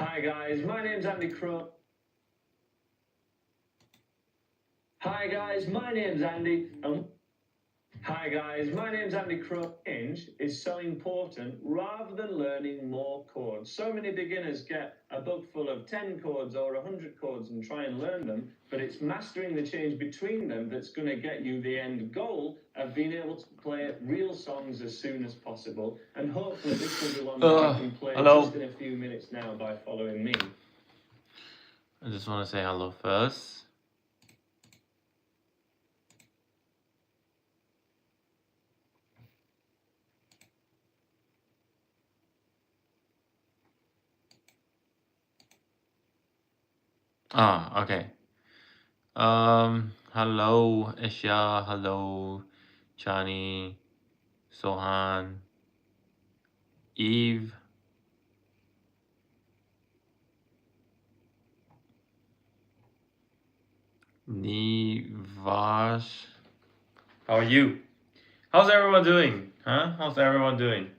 Hi guys, my name's Andy Crow. Hi guys, my name's Andy. Hi guys, my name's Andy Crow. Change is so important rather than learning more chords. So many beginners get a book full of 10 chords or 100 chords and try and learn them, but it's mastering the change between them that's going to get you the end goal of being able to play real songs as soon as possible. And hopefully this will be one that you can play just in a few minutes now by following me. I just want to say hello first. Okay. Hello Asia, hello Chani, Sohan, Eve, Nivash. How are you? How's everyone doing? Huh? How's everyone doing?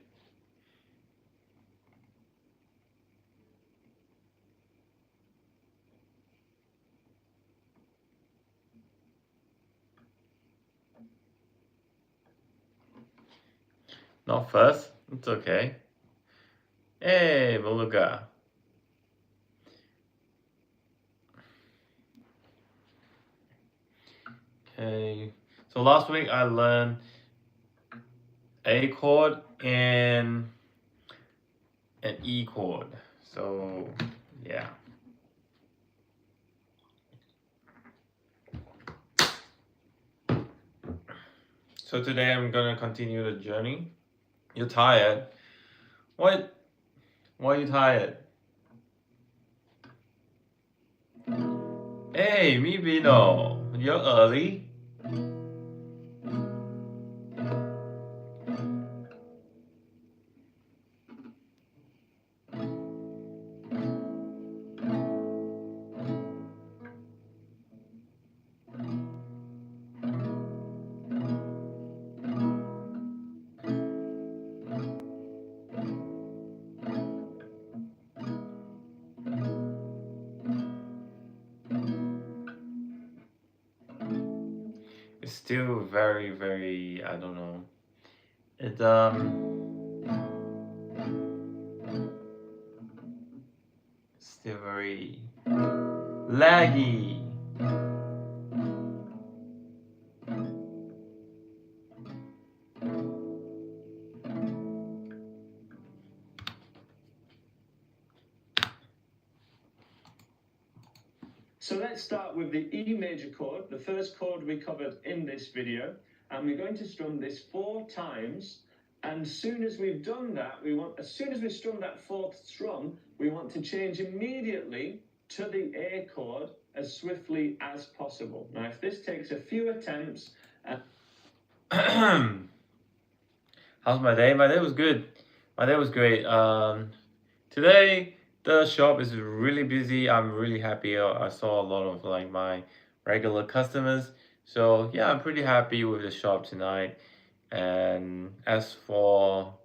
Not first? It's okay. Hey, Beluga. Okay. So last week I learned A chord and an E chord. So yeah. So today I'm gonna continue the journey. You're tired? What? Why are you tired? Hey, Mibino, you're early. It's still very, very, I don't know. It's still very laggy. So let's start with the E major chord, the first chord we covered in this video, and we're going to strum this 4 times. And as soon as we've done that, as soon as we strum that 4th strum, we want to change immediately to the A chord as swiftly as possible. Now, if this takes a few attempts, How's my day? My day was good. My day was great. Today the shop is really busy. I'm really happy. I saw a lot of like my regular customers. So yeah, I'm pretty happy with the shop tonight. And as for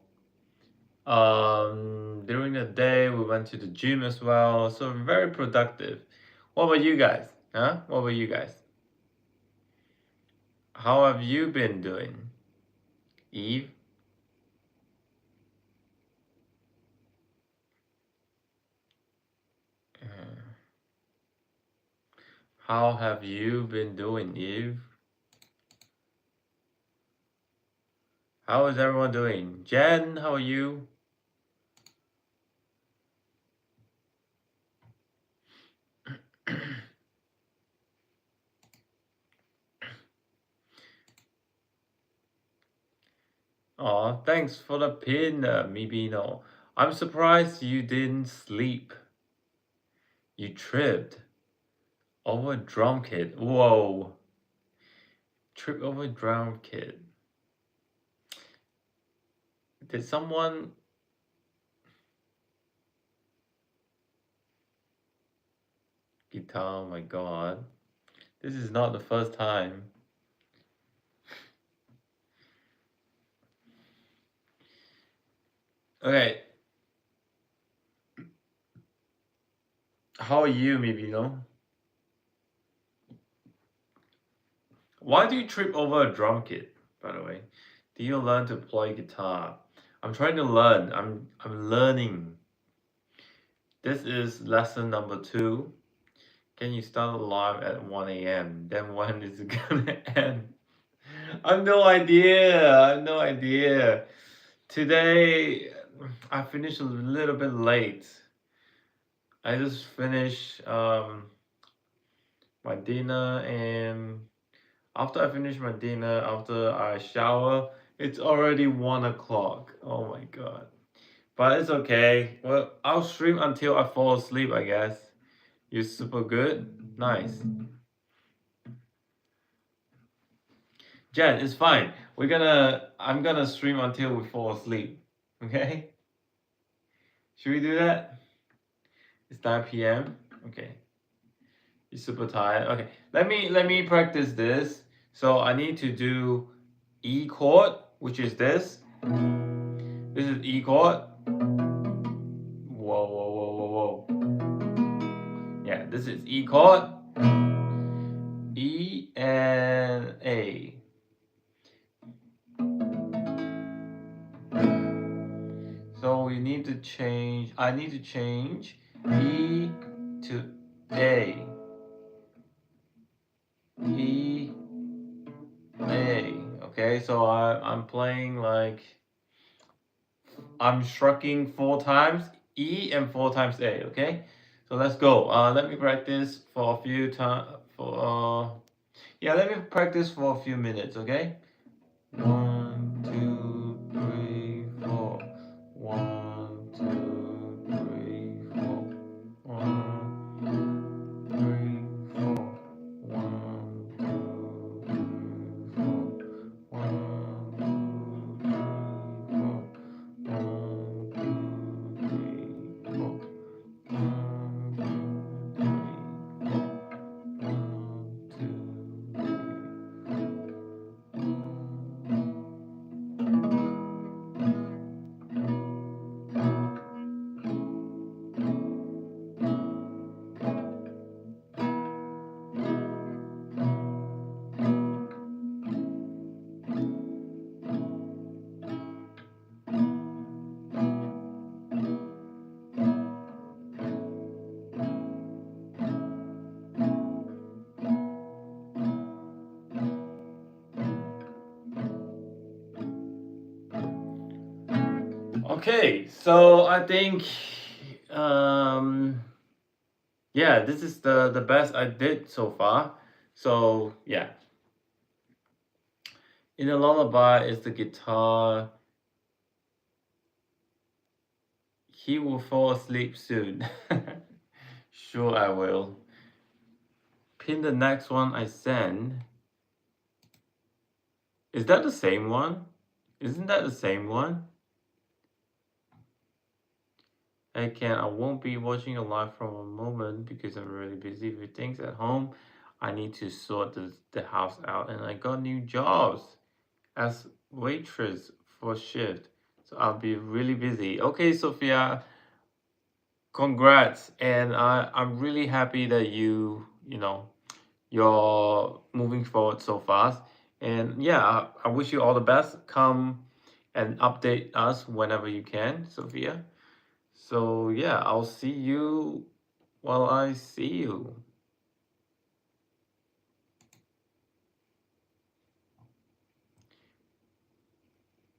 during the day we went to the gym as well. So very productive. What about you guys? Huh? What about you guys? How have you been doing? Eve? How have you been doing, Eve? How is everyone doing? Jen, how are you? Aw, thanks for the pin, Mibino. I'm surprised you didn't sleep. You tripped over a drum kit. Whoa. Trip over a drum kit. Did someone... Guitar, oh my god. This is not the first time. Okay. How are you, Mibino? Why do you trip over a drum kit, by the way? Do you learn to play guitar? I'm trying to learn. I'm learning. This is lesson number 2. Can you start live at 1 a.m.? Then when is it gonna end? I have no idea. I have no idea. Today I finished a little bit late. I just finished my dinner, and after I finish my dinner, after I shower, it's already 1 o'clock. Oh my god. But it's okay. Well, I'll stream until I fall asleep, I guess. You're super good. Nice. Jen, it's fine. I'm gonna stream until we fall asleep. Okay? Should we do that? It's 9 p.m. Okay. You're super tired. Okay. Let me practice this. So I need to do E chord, which is this. This is E chord. Whoa, whoa, whoa, whoa, whoa. Yeah, this is E chord. E and A. So we need to change. I need to change E to A. E, A. Okay, so I'm playing like I'm striking 4 times E and 4 times A. Okay, so let's go. Let me practice for a few times. Yeah, let me practice for a few minutes. Okay. 1, 2, 3, 4. 1, 2, 3, 4. 1, 3, 4. 1, 2, 3, 4. 1, 2, 3, 4. 1, 2, 3, 4. 1, 2, 3, Okay, so I think yeah, this is the best I did so far. So yeah, in the lullaby is the guitar. He will fall asleep soon. Sure, I will. Pin the next one I send. Is that the same one? Isn't that the same one? Hey Ken, I won't be watching a live from a moment because I'm really busy with things at home. I need to sort the house out, and I got new jobs as waitress for shift. So I'll be really busy. Okay, Sophia, congrats. And I'm really happy that you're moving forward so fast. And yeah, I wish you all the best. Come and update us whenever you can, Sophia. So yeah, I'll see you while I see you.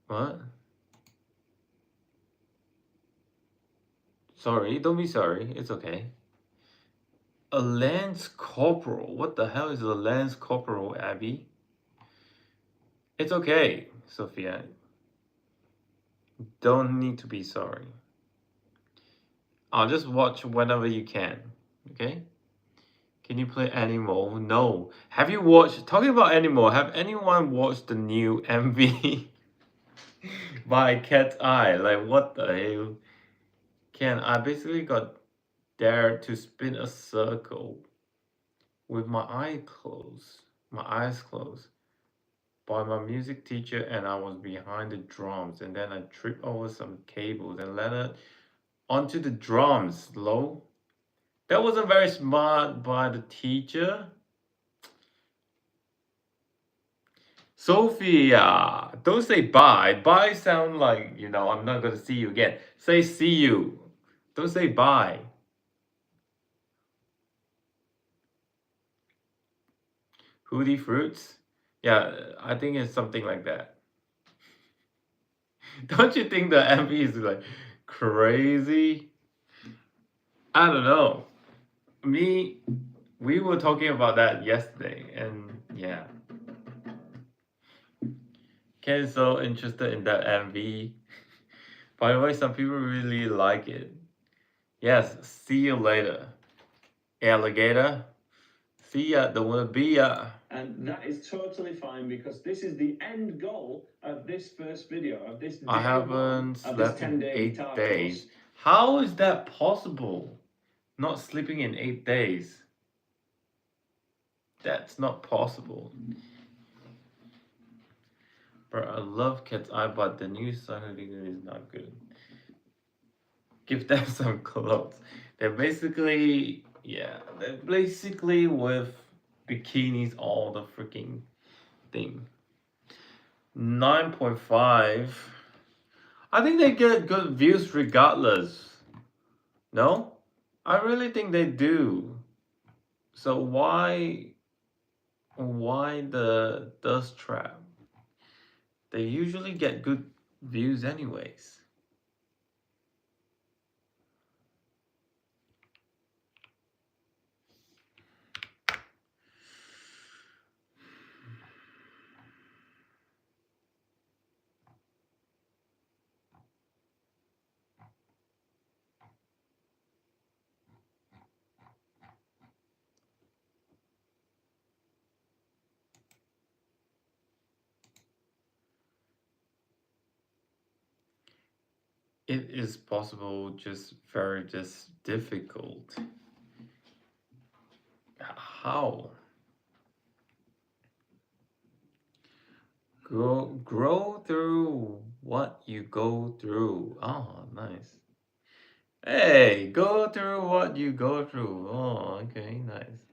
What? Sorry, don't be sorry. It's okay. A Lance Corporal. What the hell is a Lance Corporal, Abby? It's okay, Sophia. Don't need to be sorry. I'll just watch whenever you can. Okay? Can you play Animal? No. Have you watched, talking about Animal, have anyone watched the new MV by Cat's Eye? Like, what the hell? I basically got dared to spin a circle with my eyes closed by my music teacher, and I was behind the drums, and then I tripped over some cables and landed onto the drums. Low. That wasn't very smart by the teacher. Sophia, don't say bye. Bye sound like, I'm not gonna see you again. Say see you. Don't say bye. Hootie Fruits? Yeah, I think it's something like that. Don't you think the MV is like crazy? I don't know. We were talking about that yesterday, and yeah. Ken is so interested in that MV. By the way, some people really like it. Yes, see you later. Alligator. See ya, don't wanna be ya. And that is totally fine because this is the end goal of this first video, of this day I haven't one of this slept in 10-day 8 guitar days. course. How is that possible? Not sleeping in 8 days. That's not possible. But I love Cat's Eye, but the new Sunny is not good. Give them some clothes. They're basically with bikinis all the freaking thing. 9.5. I think they get good views regardless. No? I really think they do. So why the Dust Trap? They usually get good views anyways. It is possible, just very difficult. How? Grow through what you go through. Oh, nice. Hey, go through what you go through. Oh, okay, nice.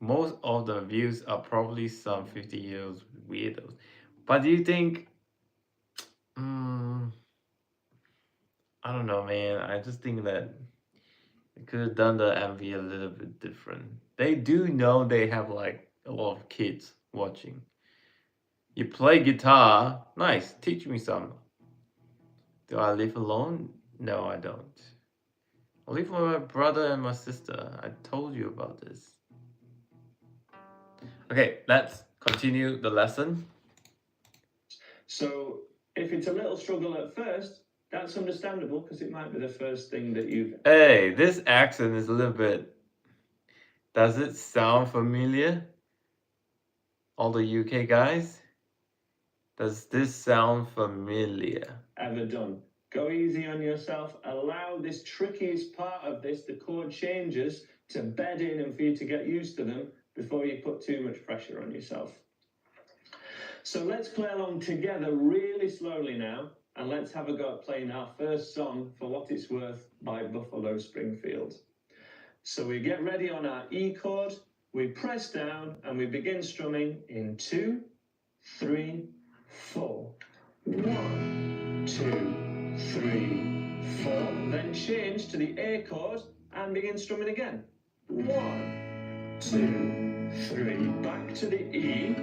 Most of the views are probably some 50-year-old weirdos. But do you think I don't know, man. I just think that they could have done the MV a little bit different. They do know they have like a lot of kids watching. You play guitar? Nice. Teach me some. Do I live alone? No, I don't. I live with my brother and my sister. I told you about this. Okay, let's continue the lesson. So if it's a little struggle at first, that's understandable because it might be the first thing that you've... Hey, this accent is a little bit... Does it sound familiar? All the UK guys? Does this sound familiar? Ever done. Go easy on yourself. Allow this trickiest part of this, the chord changes, to bed in and for you to get used to them before you put too much pressure on yourself. So let's play along together really slowly now, and let's have a go at playing our first song, For What It's Worth, by Buffalo Springfield. So we get ready on our E chord, we press down, and we begin strumming in 2, 3, 4. 1, 2, 3, 4. Then change to the A chord and begin strumming again. 1, 2, 3. Back to the E.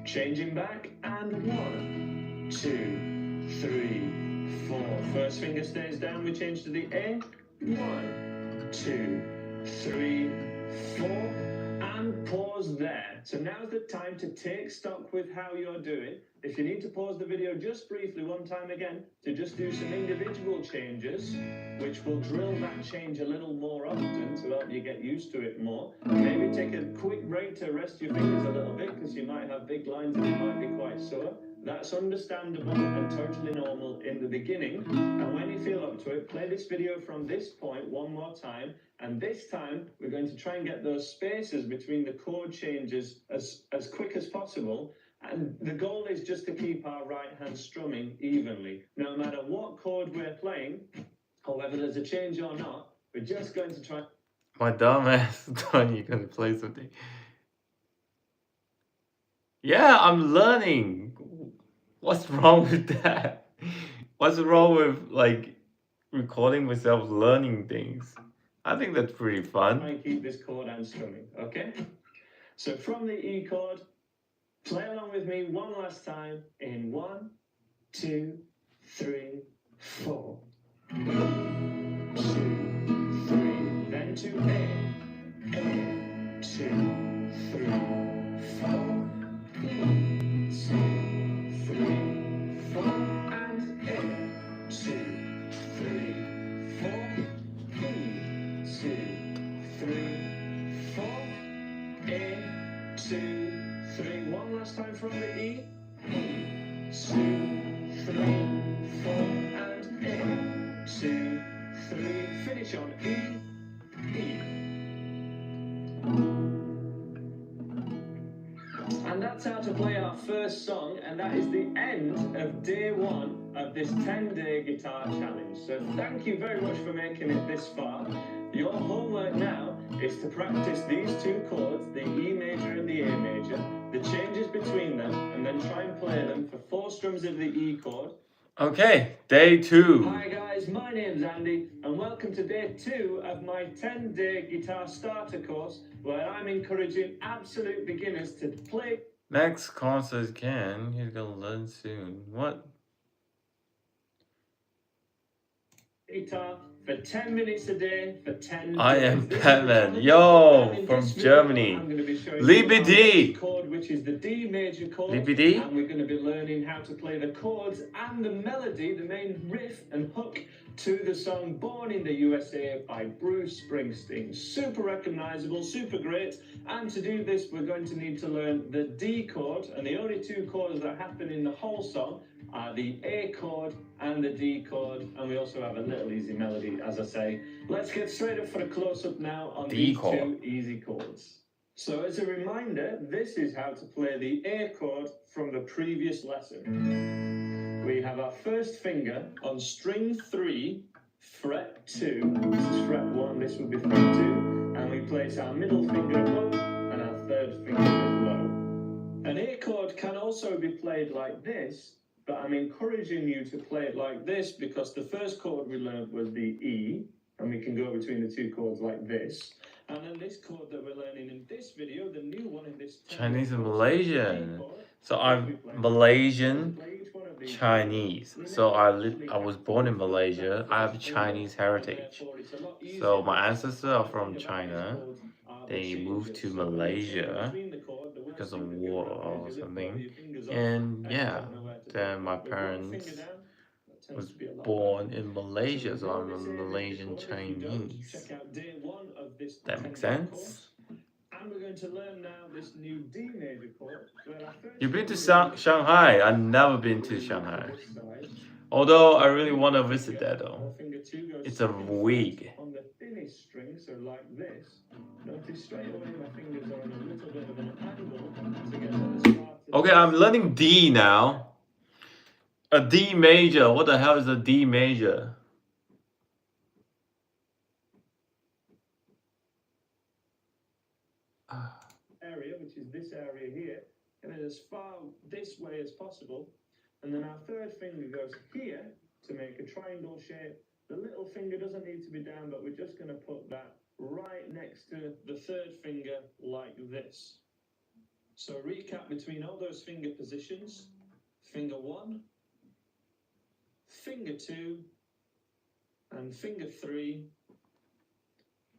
Changing back, and 1, 2, 3, 4. First finger stays down, we change to the A. 1, 2, 3, 4, and pause there. So now's the time to take stock with how you're doing. If you need to pause the video just briefly one time again to just do some individual changes, which will drill that change a little more often to help you get used to it more. Maybe take a quick break to rest your fingers a little bit because you might have big lines and you might be quite sore. That's understandable and totally normal in the beginning. And when you feel up to it, play this video from this point one more time. And this time, we're going to try and get those spaces between the chord changes as quick as possible. And the goal is just to keep our right hand strumming evenly. No matter what chord we're playing, or whether there's a change or not, we're just going to try. My dumbass thought you're gonna play something. Yeah, I'm learning. What's wrong with that? What's wrong with like recording myself learning things? I think that's pretty Try fun. and keep this chord and strumming, okay? So from the E chord, play along with me one last time in 1, 2, 3, 4. 1, 2, 3. Then to A. A, 2, 3, 4. E, 2, 3, 4. And A, 2, 3, 4. E, 2, 3, 4. A, 2, 3. One last time from the E. E, 2, 3, 4. And A, 2, 3. Finish on E, E. And that's how to play our first song, and that is the end of day 1 of this 10-day guitar challenge. So thank you very much for making it this far. Your homework now is to practice these two chords, the E major and the A major, the changes between them, and then try and play them for 4 strums of the E chord. Okay, day 2. Hi guys, my name's Andy, and welcome to day 2 of my 10-day guitar starter course, where I'm encouraging absolute beginners to play Next concert can. He's gonna learn soon. What? guitar for 10 minutes a day for 10 I days. am This is the Batman. challenge. And Yo, in from this video, Germany. I'm going to be showing Liebe you our D. next chord, which is the D major chord. Liebe D? And we're going to be learning how to play the chords and the melody, the main riff and hook to the song Born in the USA by Bruce Springsteen. Super recognizable, super great. And to do this, we're going to need to learn the D chord. And the only 2 chords that happen in the whole song are the A chord and the D chord, and we also have a little easy melody, as I say. Let's get straight up for a close-up now on these 2 easy chords. So as a reminder, this is how to play the A chord from the previous lesson. We have our first finger on string 3, fret 2. This is fret 1, this will be fret 2. And we place our middle finger above and our third finger below. An A chord can also be played like this, but I'm encouraging you to play it like this because the first chord we learned was the E, and we can go between the 2 chords like this. And then this chord that we're learning in this video, the new one in this Chinese and Malaysian. So I'm Malaysian Chinese. So I was born in Malaysia. I have Chinese heritage. So my ancestors are from China. They moved to Malaysia because of war or something. And yeah, then my parents was born in Malaysia, so I'm a Malaysian Chinese. That makes sense? And we're going to learn now this new D major chord. You've been to Shanghai? I've never been to Shanghai. Although I really want to visit that though. It's a week. On the thinnest string, so like this. Notice straight away my fingers are on a little bit of an angle to get to the start. Okay, I'm learning D now. A D major. What the hell is a D major? Area, which is this area here, and then as far this way as possible. And then our third finger goes here to make a triangle shape. The little finger doesn't need to be down, but we're just going to put that right next to the third finger like this. So recap between all those finger positions. Finger 1, finger 2, and finger 3.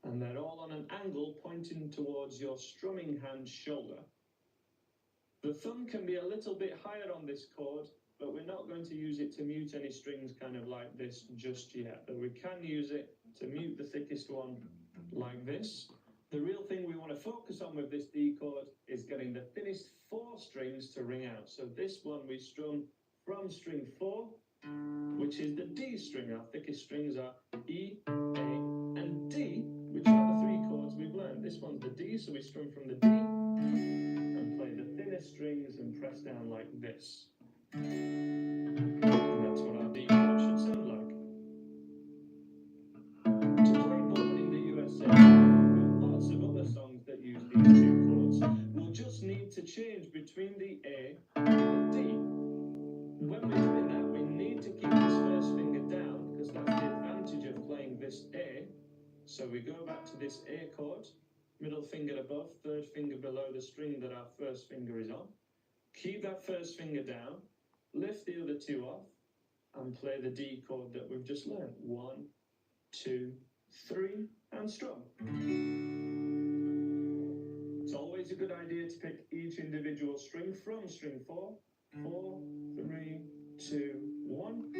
And they're all on an angle pointing towards your strumming hand's shoulder. The thumb can be a little bit higher on this chord, but we're not going to use it to mute any strings kind of like this just yet. But we can use it to mute the thickest one like this. The real thing we want to focus on with this D chord is getting the thinnest 4 strings to ring out. So this one we strum from string 4, which is the D string. Our thickest strings are E, A, and D, which are the 3 chords we've learned. This one's the D, so we strum from the D and play the thinnest strings and press down like this. And that's what our D chord should sound like. To play both change between the A and the D. When we're doing that, we need to keep this first finger down because that's the advantage of playing this A. So we go back to this A chord, middle finger above, third finger below the string that our first finger is on. Keep that first finger down, lift the other two off, and play the D chord that we've just learned. 1, 2, 3, and strum. It's always a good idea to pick each individual string from string 4, 4, 3, 2, 1.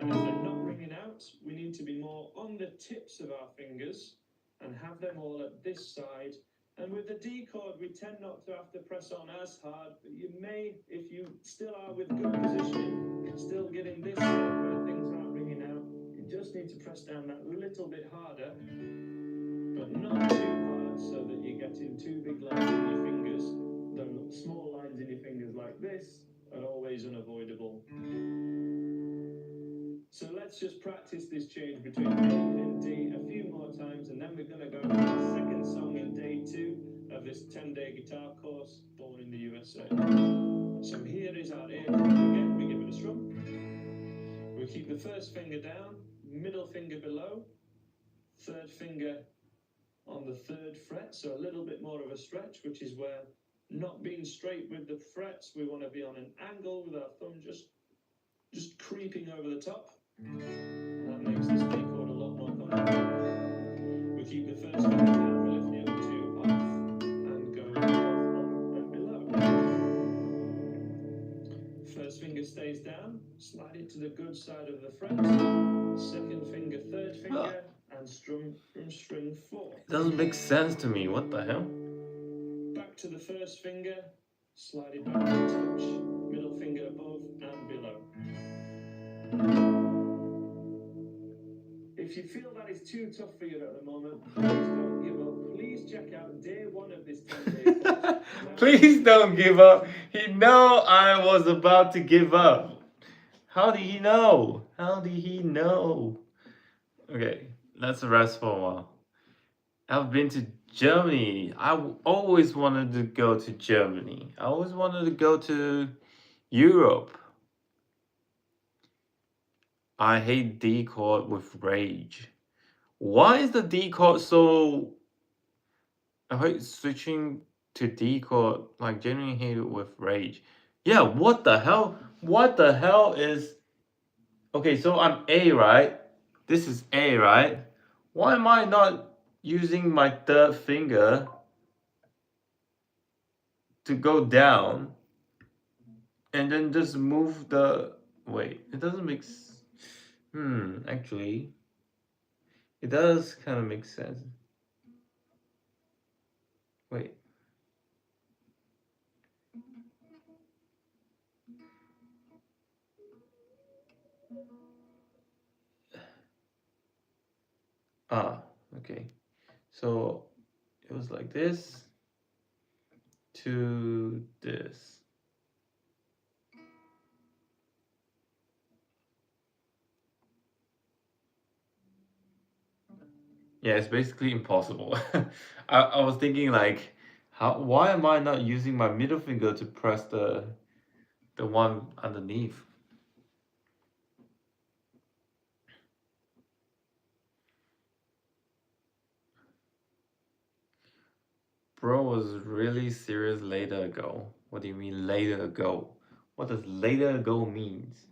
And if they're not ringing out, we need to be more on the tips of our fingers and have them all at this side. And with the D chord, we tend not to have to press on as hard, but you may, if you still are with good positioning, still getting this where things aren't ringing out, you just need to press down that little bit harder, but not too hard so that you're getting two big lines in your fingers. The small lines in your fingers like this are always unavoidable. So let's just practice this change between A and D a few more times, and then we're going to go to the second song in day 2 of this 10-day guitar course, Born in the USA. So here is our A chord again. We give it a strum. We keep the first finger down, middle finger below, third finger on the 3rd fret, so a little bit more of a stretch, which is where not being straight with the frets, we want to be on an angle with our thumb just creeping over the top. And that makes this B chord a lot more comfortable. We keep the first finger down, we lift the other two off, and go above and below. First finger stays down, slide it to the good side of the fret. Second finger, third finger, and strum from string 4. It doesn't make sense to me. What the hell? Back to the first finger, slide it back a touch, middle finger above and below. If you feel that is too tough for you at the moment, please don't give up. Please check out day 1 of this 10-day course. Please don't give up. He know I was about to give up. How did he know? How did he know? Okay, let's rest for a while. I've been to Germany. Always wanted to go to Germany. I always wanted to go to Europe. I hate D chord with rage. Why is the D chord so... I hate switching to D chord, like genuinely hate it with rage. Yeah, what the hell? What the hell is... Okay, so I'm A, right? This is A, right? Why am I not using my 3rd finger to go down and then just move the... Wait, it doesn't make... Actually, it does kind of make sense. Wait. Okay. So it was like this to this. Yeah, it's basically impossible. I was thinking like, why am I not using my middle finger to press the one underneath? Bro was really serious later ago. What do you mean later ago? What does later ago means?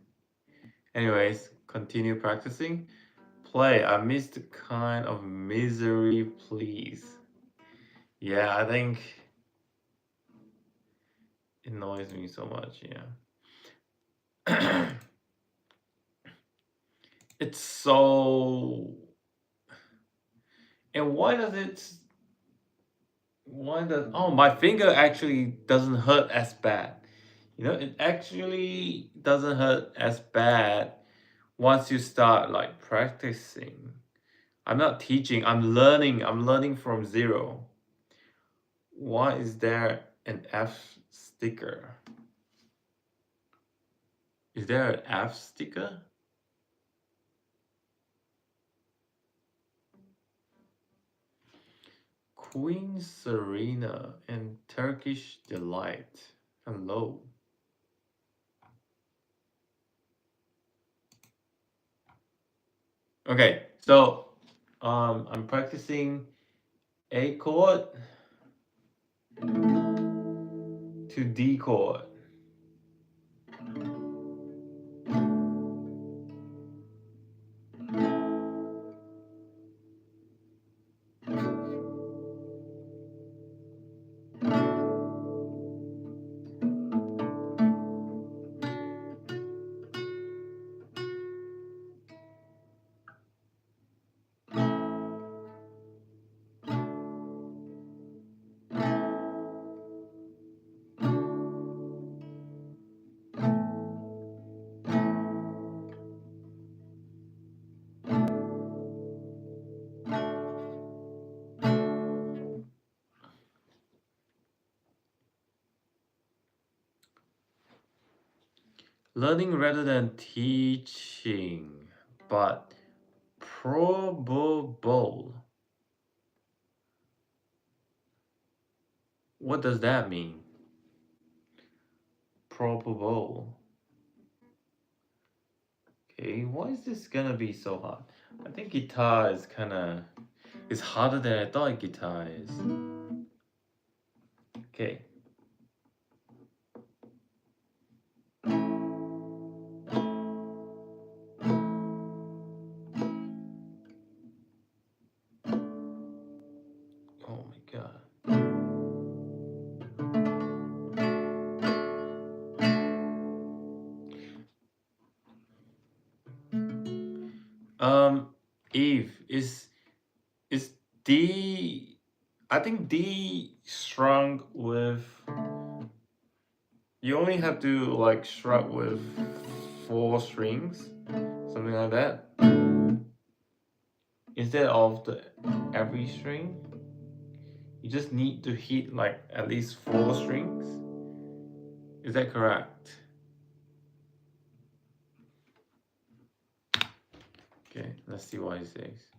Anyways, continue practicing. Play. I missed kind of misery, please. Yeah, I think it annoys me so much, yeah. It's so... And why does it... Oh, my finger actually doesn't hurt as bad. You know, it actually doesn't hurt as bad once you start like practicing. I'm not teaching, I'm learning from zero. Why is there an F sticker? Is there an F sticker? Queen Serena and Turkish Delight. Hello. Okay, so I'm practicing A chord to D chord. Learning rather than teaching, but probable. What does that mean? Probable. Okay, why is this gonna be so hard? I think guitar is kinda... It's harder than I thought guitar is. Okay. Oh my god. Eve, is D... I think D strung with... You only have to like strut with 4 strings, something like that, instead of the every string. You just need to hit like at least 4 strings. Is that correct? Okay, let's see what he says.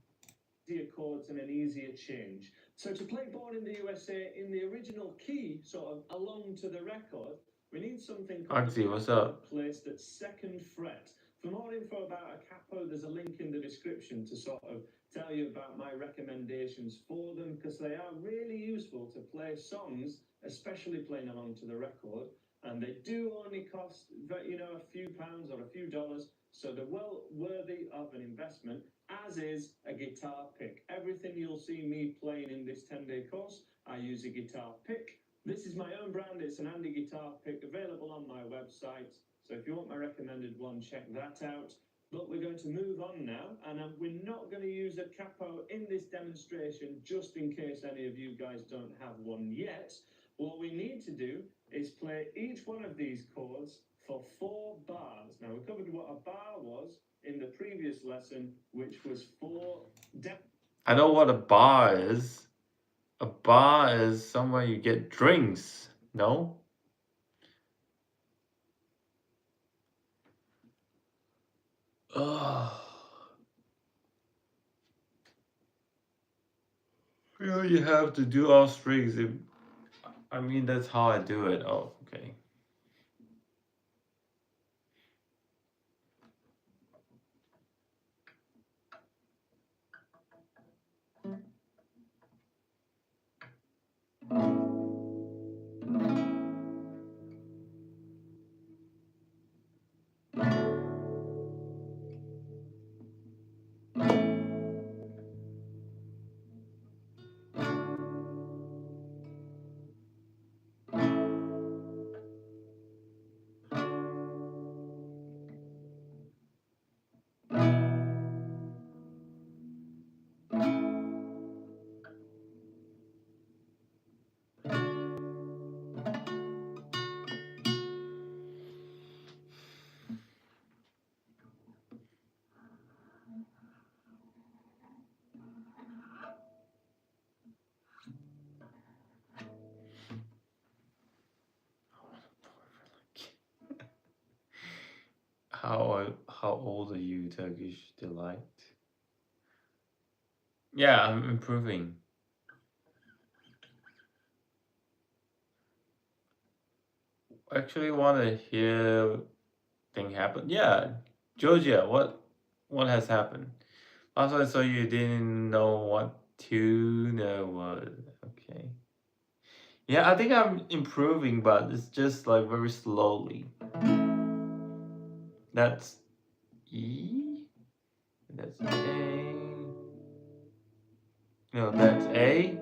Easier chords and an easier change. So to play Born in the USA in the original key, sort of along to the record, we need something called Oxy, what's up? placed at 2nd fret. For more info about a capo, there's a link in the description to sort of tell you about my recommendations for them, because they are really useful to play songs, especially playing along to the record. And they do only cost, you know, a few pounds or a few dollars, so they're well worthy of an investment, as is a guitar pick. Everything you'll see me playing in this 10-day course, I use a guitar pick. This is my own brand, it's an Andy guitar pick, available on my website. So if you want my recommended one, check that out. But we're going to move on now, and we're not going to use a capo in this demonstration, just in case any of you guys don't have one yet. What we need to do is play each one of these chords for 4 bars. Now, we covered what a bar was in the previous lesson, which was 4... I know what a bar is. A bar is somewhere you get drinks, no? Ugh. You know, you have to do all strings. I mean, that's how I do it. Oh, okay. How old are you, Turkish Delight? Yeah, I'm improving. actually want to hear thing happen. Yeah, Georgia, what has happened? Last I saw you didn't know what tuna was. Okay. Yeah, I think I'm improving, but it's just like very slowly. That's E. That's A. No, that's A.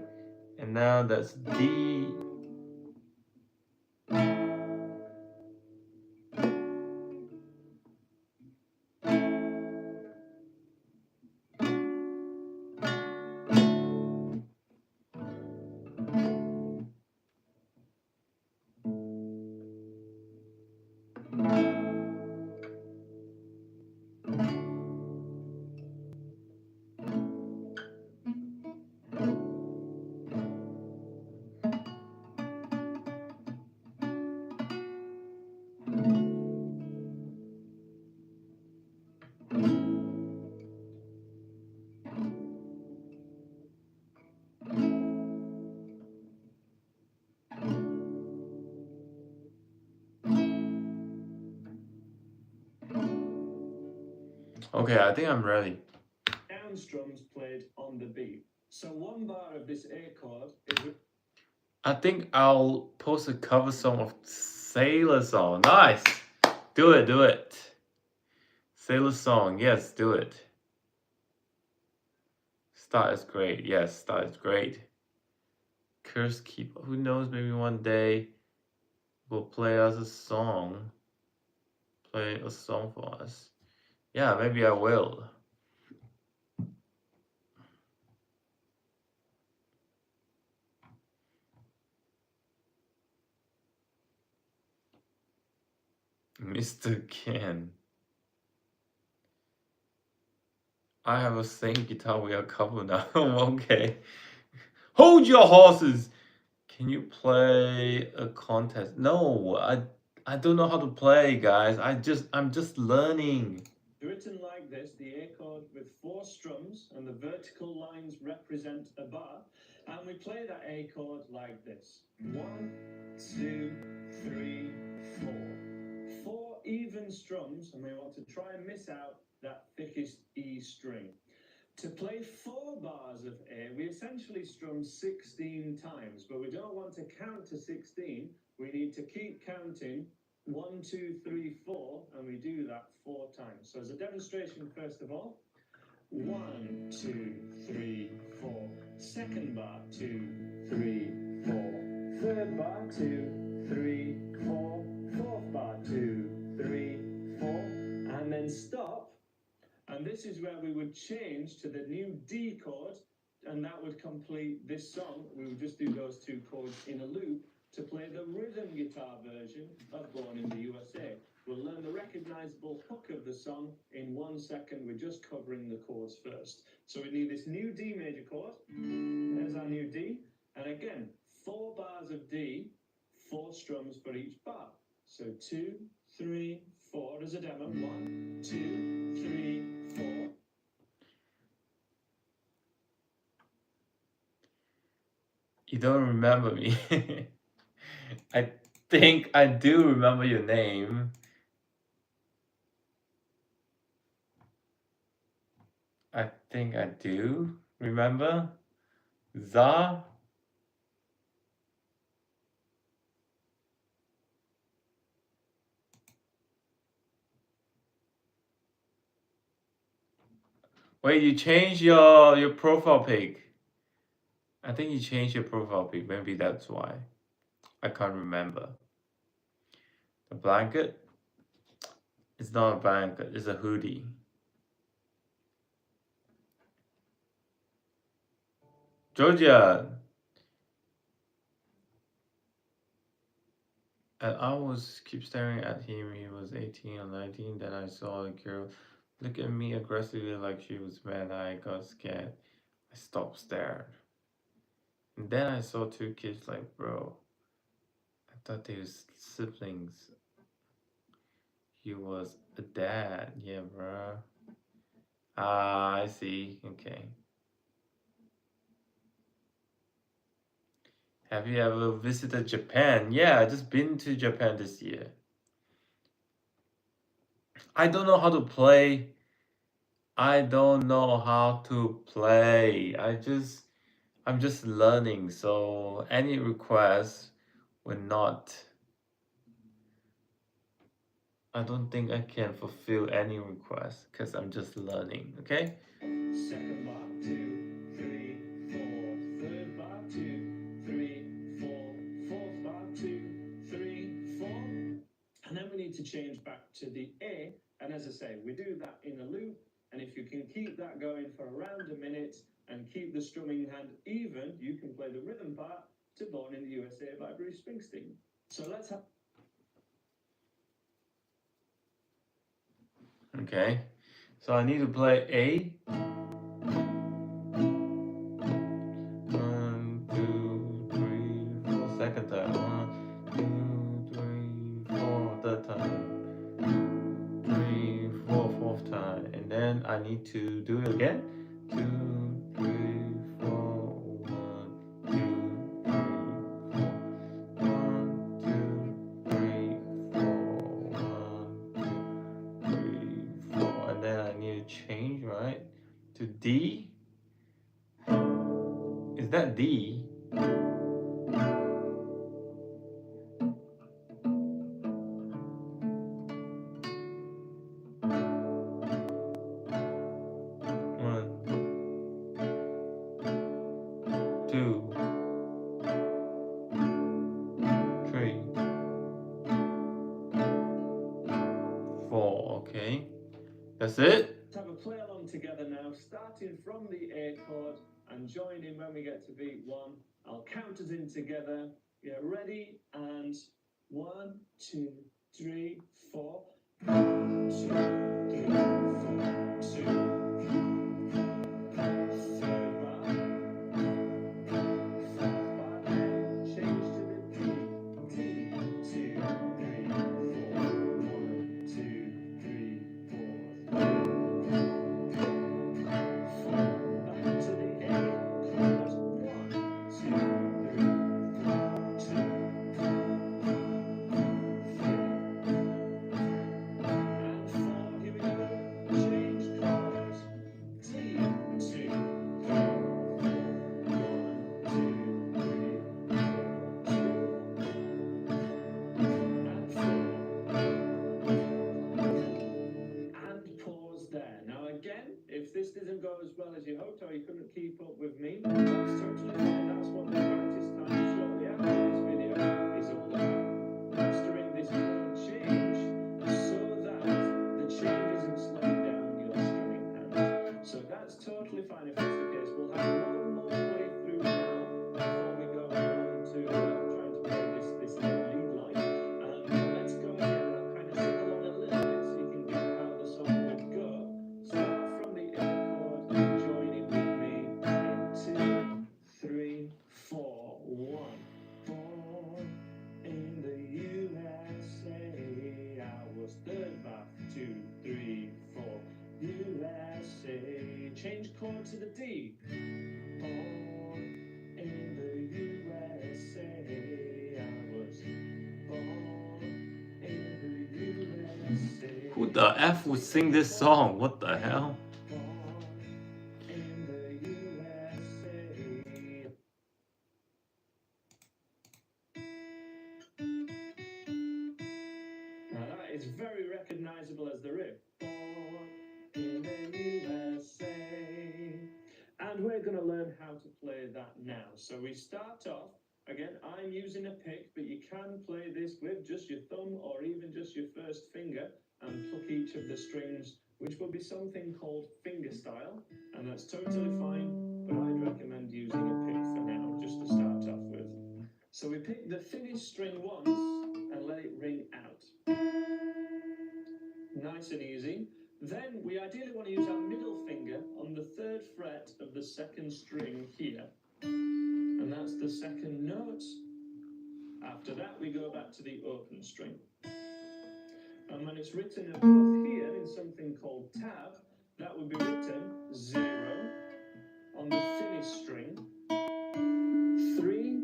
And now that's D. Okay, I think I'm ready. Down strums played on the beat. So one bar of this A chord is. I think I'll post a cover song of Sailor Song. Nice. Do it, do it. Sailor Song, yes, do it. Start is great. Yes, start is great. Curse Keep. Who knows? Maybe one day we'll play us a song. Play a song for us. Yeah, maybe I will. Mr. Ken. I have a same guitar. We are couple now. Okay. Hold your horses. Can you play a contest? No, I don't know how to play, guys. I'm just learning. Written like this, the A chord with 4 strums and the vertical lines represent a bar, and we play that A chord like this. 1, 2, 3, 4. 4 even strums, and we want to try and miss out that thickest E string. To play 4 bars of A, we essentially strum 16 times, but we don't want to count to 16. We need to keep counting 1, 2, 3, 4, and we do that 4 times. So as a demonstration, first of all, 1, 2, 3, 4. Second bar, 2, 3, 4. Third bar, 2, 3, 4. Fourth bar, 2, 3, 4. And then stop. And this is where we would change to the new D chord, and that would complete this song. We would just do those 2 chords in a loop to play the rhythm guitar version of Born in the USA. We'll learn the recognizable hook of the song in 1 second. We're just covering the chords first. So we need this new D major chord. There's our new D. And again, 4 bars of D, 4 strums for each bar. So 2, 3, 4 as a demo. 1, 2, 3, 4. You don't remember me. I think I do remember your name. I think I do remember. Za? Wait, you changed your profile pic. I think you changed your profile pic. Maybe that's why. I can't remember. The blanket? It's not a blanket, it's a hoodie. Georgia! And I was keep staring at him. He was 18 or 19. Then I saw a girl look at me aggressively like she was mad. I got scared. I stopped staring. And then I saw 2 kids like, bro. I thought they was siblings. He was a dad. Yeah, bro. Ah, I see. Okay. Have you ever visited Japan? Yeah, I just been to Japan this year. I don't know how to play. I don't know how to play. I'm just learning, so any requests will not. I don't think I can fulfill any requests because I'm just learning, okay? Second bar, 2, 3, 4. Third bar, 2, 3, 4. Fourth bar, 2, 3, 4. And then we need to change back to the A. And as I say, we do that in a loop. And if you can keep that going for around a minute and keep the strumming hand even, you can play the rhythm part to Born in the USA by Bruce Springsteen. So let's have. Okay, so I need to play A. 1, 2, 3, 4. Second time. 1, 2, 3, 4. Third time. 3, 4. Fourth time. And then I need to do it again. 2, 3, 4. 1, 2, 3, 4. 1, 2, 3, 4. 1, 2, 3, 4. And then I need to change, right? To D. Is that D? One, 2, 3, 4. Okay, that's it. Let's have a play along together now, starting from the A chord and join in when we get to beat 1. I'll count us in together. Get ready, and 1, 2, 3, 4. 1, 2, 3, 4, 2. Third bar. Fourth bar. Change to the D. D. 2, 3, 4. 1, 2, 3, 4. Back to the A. Chorus. 1, 2, 3, 4, 2, 3. And 4. Here we go. Change chorus. D. 2, 3, 4. 1, 2, 3, 4, 2. And 4. And pause there. Now again, if this doesn't go as well as you hoped or you couldn't keep up with me, that's totally fine. That's what the practice time shortly after this video is all about. Mastering this chord change so that the change isn't slowing down your strumming hand. So that's totally fine if that's the case. We'll have one more playthrough now before we go on to trying to play this lead line. Let's go again, and I'll kind of sing along a little bit so you can get how the song would go. Start from the A chord, join in with me in 2, 3, 4, 1. Born in the USA, I was third bar, 2, 3, 4. USA, change chord to the D. Born in the USA, I was born in the USA. Who the F would sing this song? What the hell? Born in the USA. Now that is very recognizable as the riff. Born in the USA. And we're going to learn how to play that now. So we start off, again, I'm using a pick, but you can play this with just your thumb or even just your first finger and pluck each of the strings, which will be something called fingerstyle, and that's totally fine, but I'd recommend using a pick for now, just to start off with. So we pick the thinnest string once and let it ring out. Nice and easy. Then we ideally want to use our middle finger on the 3rd fret of the 2nd string here. And that's the 2nd note. After that, we go back to the open string. And when it's written above here in something called tab, that would be written 0 on the thinnest string, 3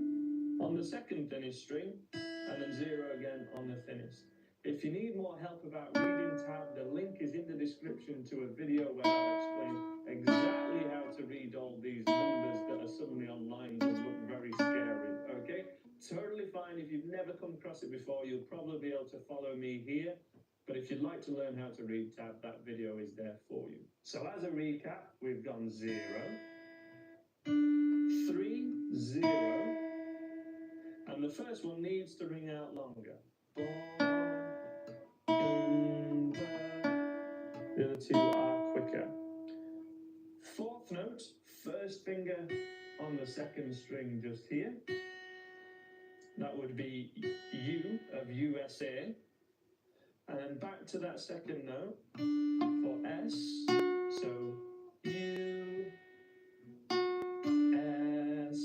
the second thinnest string, and then 0 again on the thinnest. If you need more help about reading tab, the link is in the description to a video where I'll explain exactly how to read all these numbers that are suddenly on lines that look very scary, okay? Totally fine. If you've never come across it before, you'll probably be able to follow me here. But if you'd like to learn how to read tab, that video is there for you. So as a recap, we've gone 0, 3, 0, and the first one needs to ring out longer. The other two are quicker. Fourth note, first finger on the second string just here. That would be U of USA. And then back to that second note for S. So U, S.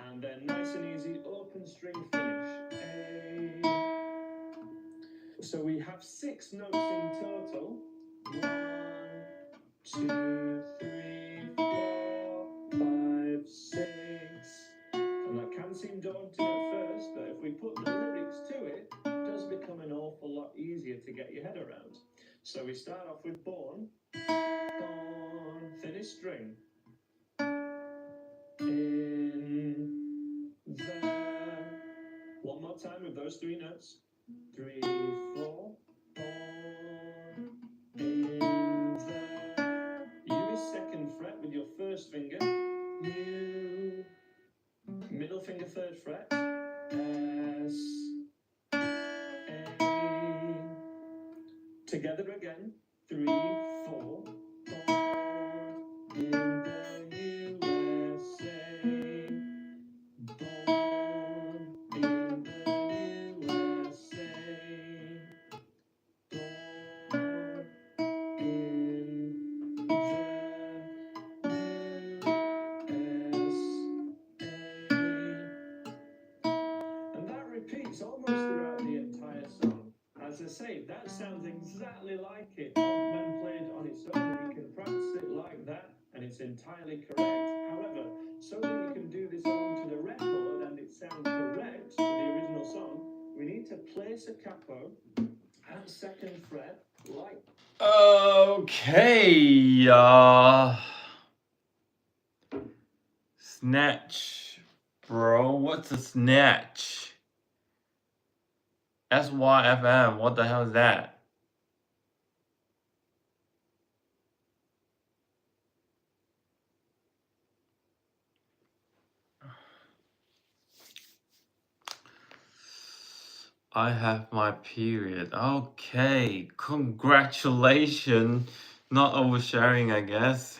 And then nice and easy, open string finish. A. So we have 6 notes in total. 1, 2, 3, 4, 5, 6. And that can seem daunting at first, but if we put the lyrics to it, it does become an awful lot easier to get your head around. So we start off with born, finish string. In the. One more time with those 3 notes. 3, 4, in the. U is second fret with your first finger. U. Middle finger third fret. S. A. Together again. 3, 4. In the USA. Born in the USA. Born in the USA. And that repeats almost throughout the entire song. As I say, that sounds exactly like it when played on its own. You can practice it like that, and it's entirely correct. However, so that you can do this onto the record and it sounds correct to the original song, we need to place a capo at second fret like. Okay, snatch, bro. What's a snatch? SYFM. What the hell is that? I have my period. Okay, congratulations. Not oversharing, I guess.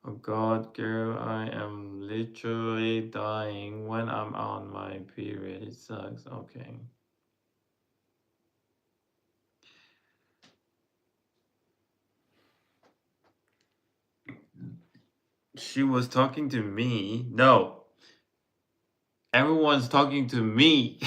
Oh God, girl, I am literally dying when I'm on my period. It sucks. Okay. She was talking to me. No. Everyone's talking to me.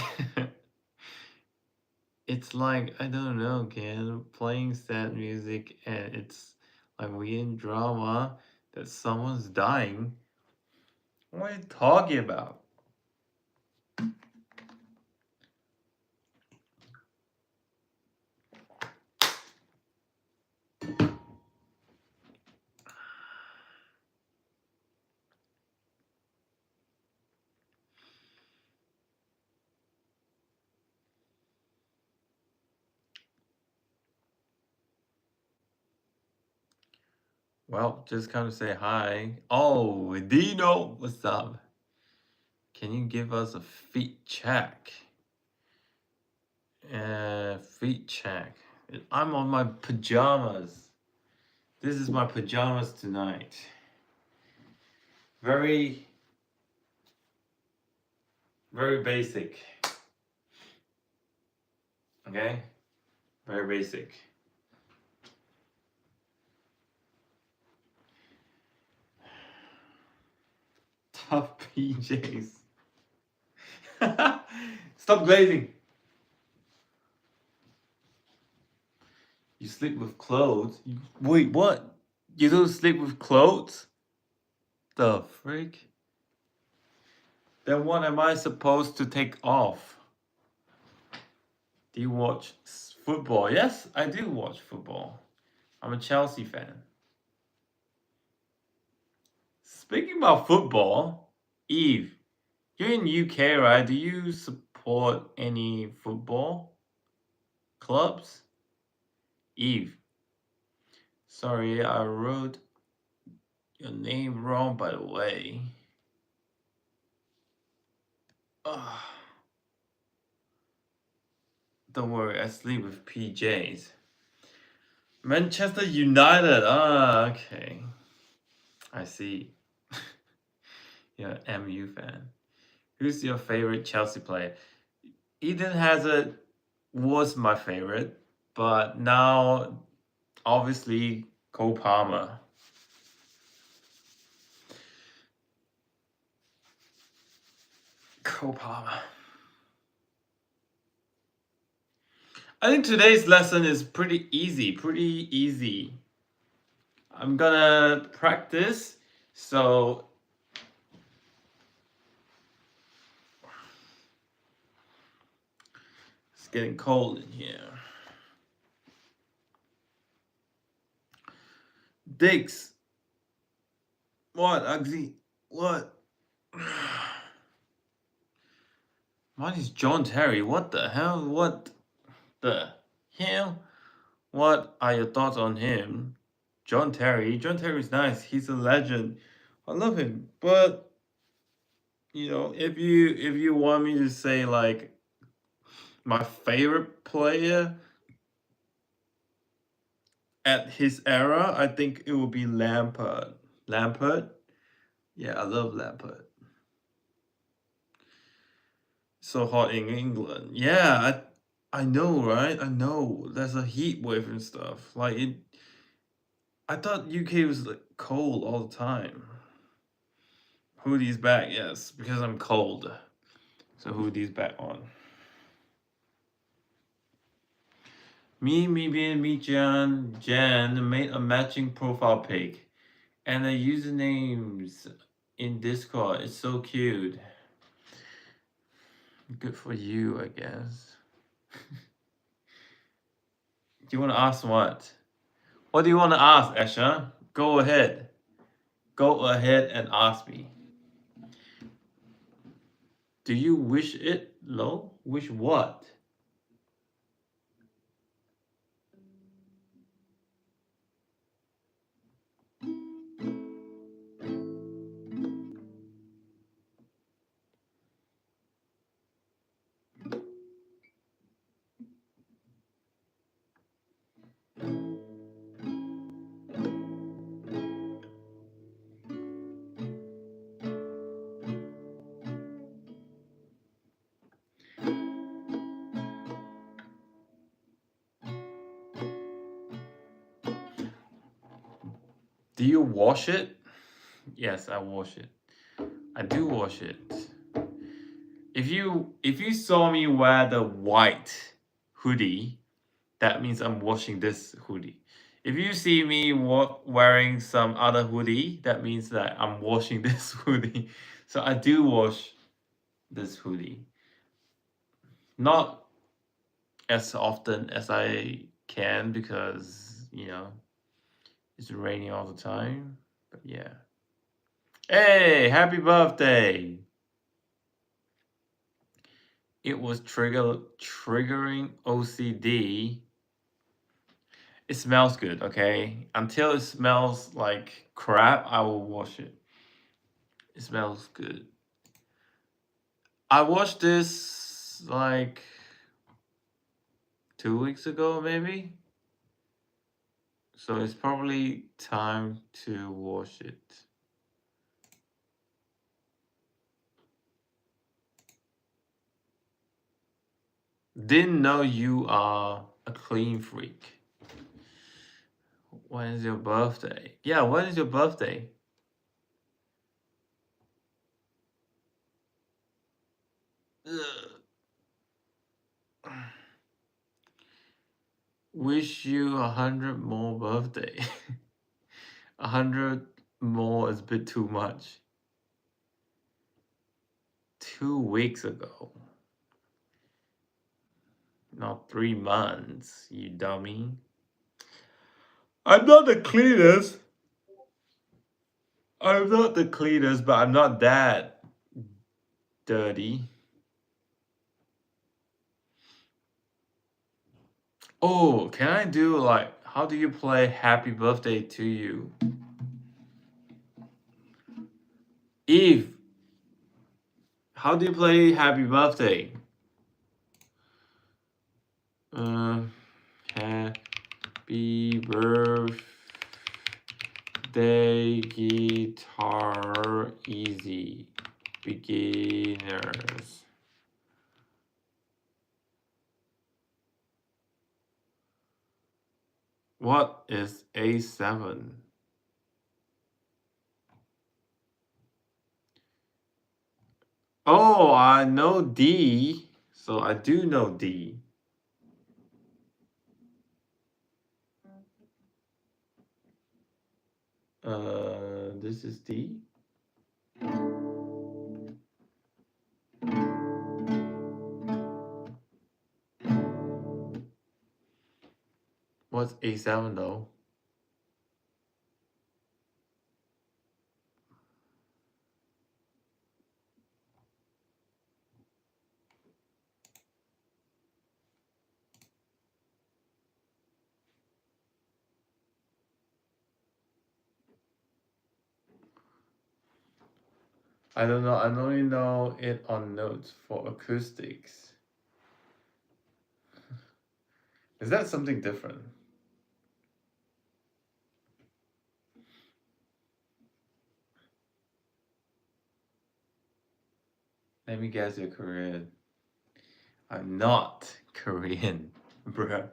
It's like, I don't know, again, playing sad music and it's like we in drama that someone's dying. What are you talking about? Well, just come to say hi. Oh, Dino, what's up? Can you give us a feet check? Feet check. I'm on my pajamas. This is my pajamas tonight. Very, very basic. Okay? Very basic. Tough PJs. Stop glazing. You sleep with clothes? Wait, what? You don't sleep with clothes? The freak? Then what am I supposed to take off? Do you watch football? Yes, I do watch football. I'm a Chelsea fan. Speaking about football, Eve, you're in UK, right? Do you support any football clubs? Eve, sorry, I wrote your name wrong, by the way. Ugh. Don't worry, I sleep with PJs. Manchester United. Ah, okay. I see. You're an MU fan. Who's your favorite Chelsea player? Eden Hazard was my favorite, but now obviously Cole Palmer. Cole Palmer. I think today's lesson is pretty easy. I'm gonna practice, so it's getting cold in here. Diggs. What, Ugly? What? Mine is John Terry. What the hell? What the hell? What are your thoughts on him? John Terry. John Terry's nice. He's a legend. I love him. But if you want me to say like my favorite player at his era, I think it would be Lampard. Lampard? Yeah, I love Lampard. So hot in England. Yeah, I know, right? I know. There's a heat wave and stuff. Like it I thought UK was like cold all the time. Hoodie's back, yes, because I'm cold. So hoodie's back on. Me, Jan made a matching profile pic. And the usernames in Discord. It's so cute. Good for you, I guess. Do you want to ask what? What do you want to ask, Esha? Go ahead. Go ahead and ask me. Do you wish it low? Wish what? Do you wash it? Yes, I wash it. I do wash it. If you saw me wear the white hoodie, that means I'm washing this hoodie. If you see me wearing some other hoodie, that means that I'm washing this hoodie. So I do wash this hoodie. Not as often as I can because, it's raining all the time. But yeah. Hey, happy birthday! It was triggering OCD. It smells good, okay? Until it smells like crap, I will wash it. It smells good. I watched this like 2 weeks ago, maybe. So it's probably time to wash it. Didn't know you are a clean freak. When is your birthday? Yeah, when is your birthday? Ugh. Wish you 100 more birthday. 100 more is a bit too much. 2 weeks ago. Not 3 months, you dummy. I'm not the cleanest. I'm not the cleanest, but I'm not that dirty. Oh, can I do like, how do you play happy birthday to you? Eve, how do you play happy birthday? Happy birthday, guitar easy, beginners. What is A7? Oh, I know D, so I do know D. This is D. What's A7 though? I don't know. I only know it on notes for acoustics. Is that something different? Let me guess you're Korean. I'm not Korean, bruh.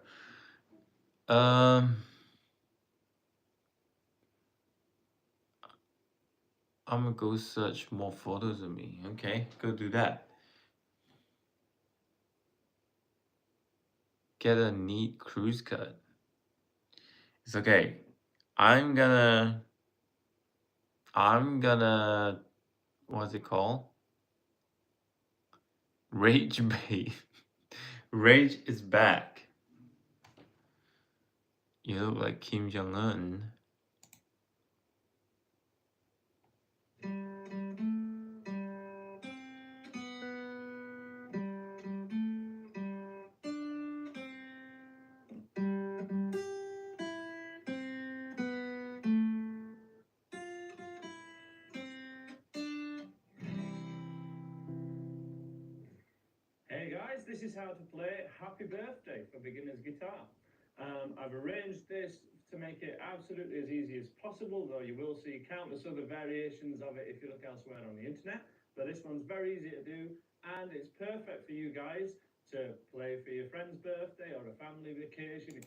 I'm gonna go search more photos of me. Okay, go do that. Get a neat cruise cut. It's okay. I'm gonna, what's it called? Rage bait. Rage is back. You look like Kim Jong-un. Hey guys, this is how to play Happy Birthday for Beginner's Guitar. I've arranged this to make it absolutely as easy as possible, though you will see countless other variations of it if you look elsewhere on the internet. But this one's very easy to do, and it's perfect for you guys to play for your friend's birthday or a family vacation.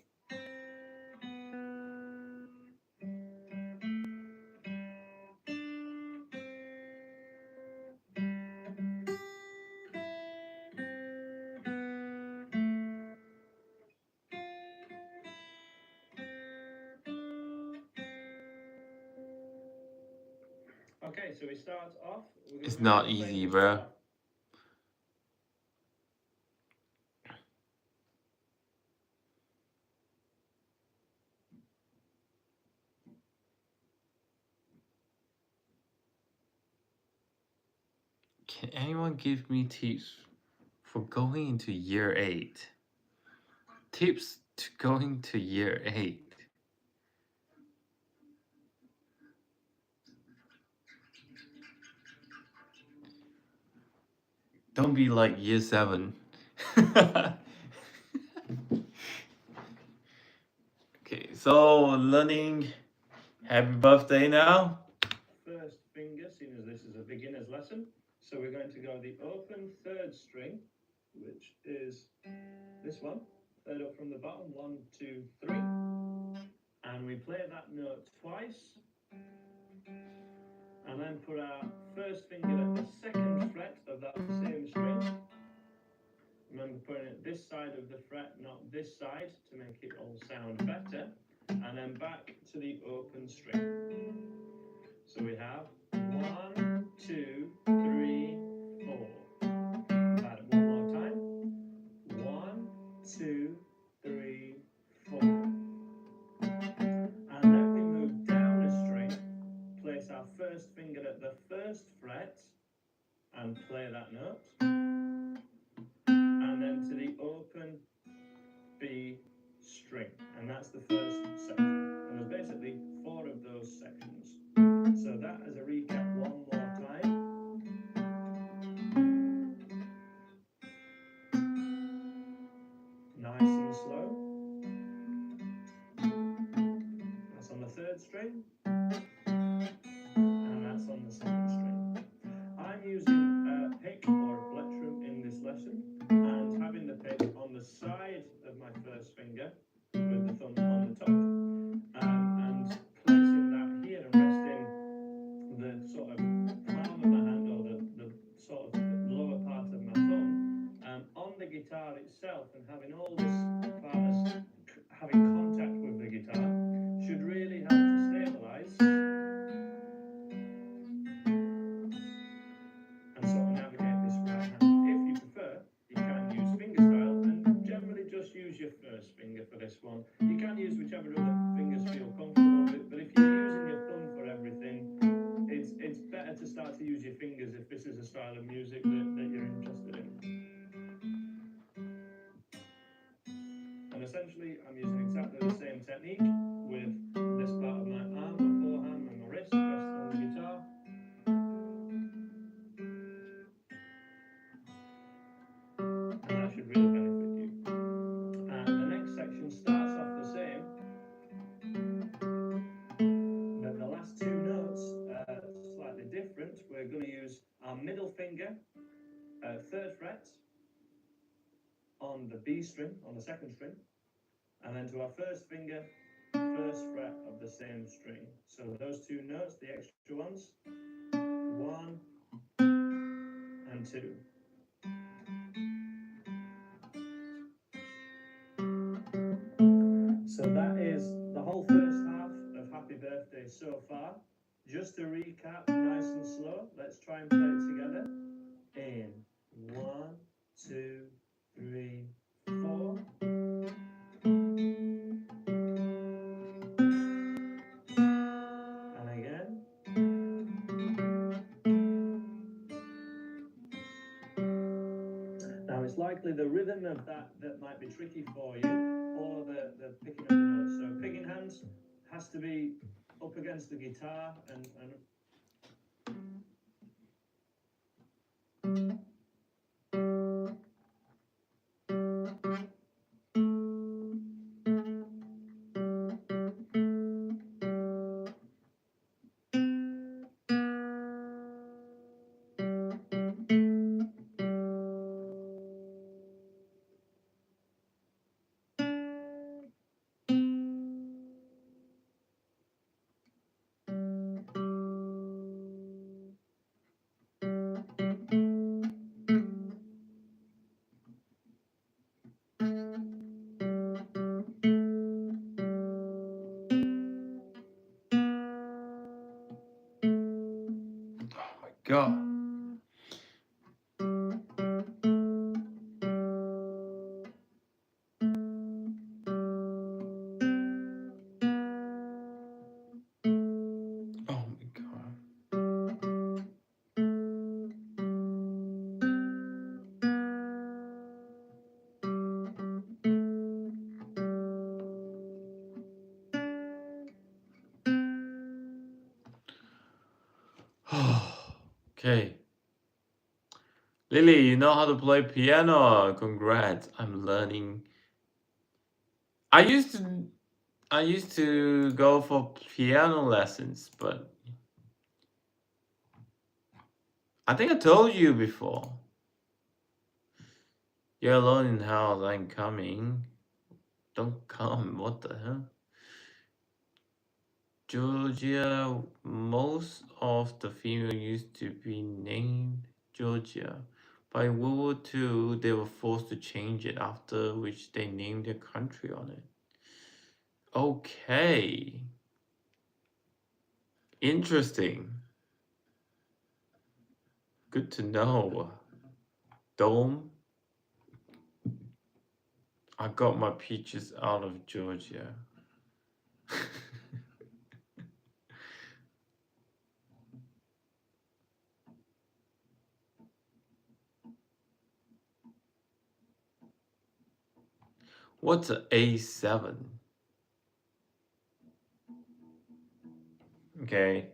Okay, so we start off. It's not easy, bruh. Can anyone give me tips for going into year 8? Tips to going to year 8. Don't be like year 7. Okay, so learning happy birthday now. First finger, seeing as this is a beginner's lesson. So we're going to go the open third string, which is this one, third up from the bottom, 1, 2, 3. And we play that note twice. And then put our first finger at the second fret of that same string. Remember putting it this side of the fret, not this side, to make it all sound better. And then back to the open string. So we have 1, 2, 3, 4. Add it one more time. 1, 2, 3, 4. And then we move down a string, place our first finger at the first fret, and play that note. And then to the open B string. And that's the first section. And there's basically 4 of those sections. So that as a recap one more time. Nice and slow. That's on the third string. And that's on the second string. I'm using a pick or a plectrum in this lesson, and having the pick on the side of my first finger with the thumb on the top, and placing that here and resting the sort of palm of my hand, or the sort of lower part of my thumb on the guitar itself, and having all this part as having contact with the guitar should really help to stabilize and sort of navigate this right hand. If you prefer, you can use fingerstyle and generally just use your first finger for this one. You can use whichever other fingers feel comfortable with, but if you're using your thumb for everything, it's better to start to use your fingers if this is a style of music that you're interested in. And essentially, I'm using exactly the same technique with this part of my arm, my forehand, and my wrist resting on the guitar. And that should really benefit you. And the next section starts off the same. But the last 2 notes are slightly different. We're going to use our middle finger, 3rd fret, on the B string, on the second string, and then to our first finger, 1st fret of the same string. So those 2 notes, the extra ones, 1 and 2. So that is the whole first half of Happy Birthday so far. Just to recap, nice and slow, let's try and play it together. In 1, 2, 3, 4. And again. Now it's likely the rhythm of that might be tricky for you, or the picking of the notes. So picking hands has to be up against the guitar and God. Oh my God. Okay. Lily, you know how to play piano. Congrats. I'm learning. I used to go for piano lessons, but I think I told you before. You're alone in the house. I'm coming. Don't come. What the hell? Georgia. Most of the female used to be named Georgia, But in World War II, they were forced to change it, after which they named their country on it. Okay. Interesting. Good to know. Dome. I got my peaches out of Georgia. What's a A7? Okay.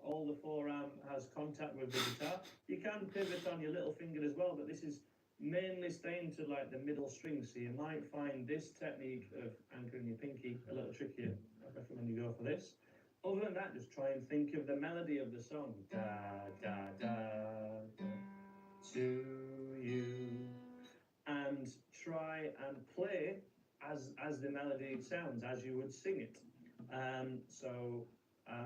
All the forearm has contact with the guitar. You can pivot on your little finger as well, but this is mainly staying to like the middle string, so you might find this technique of anchoring your pinky a little trickier. I recommend you go for this. Other than that, just try and think of the melody of the song. Da da da, da to you, and try and play as the melody sounds, as you would sing it.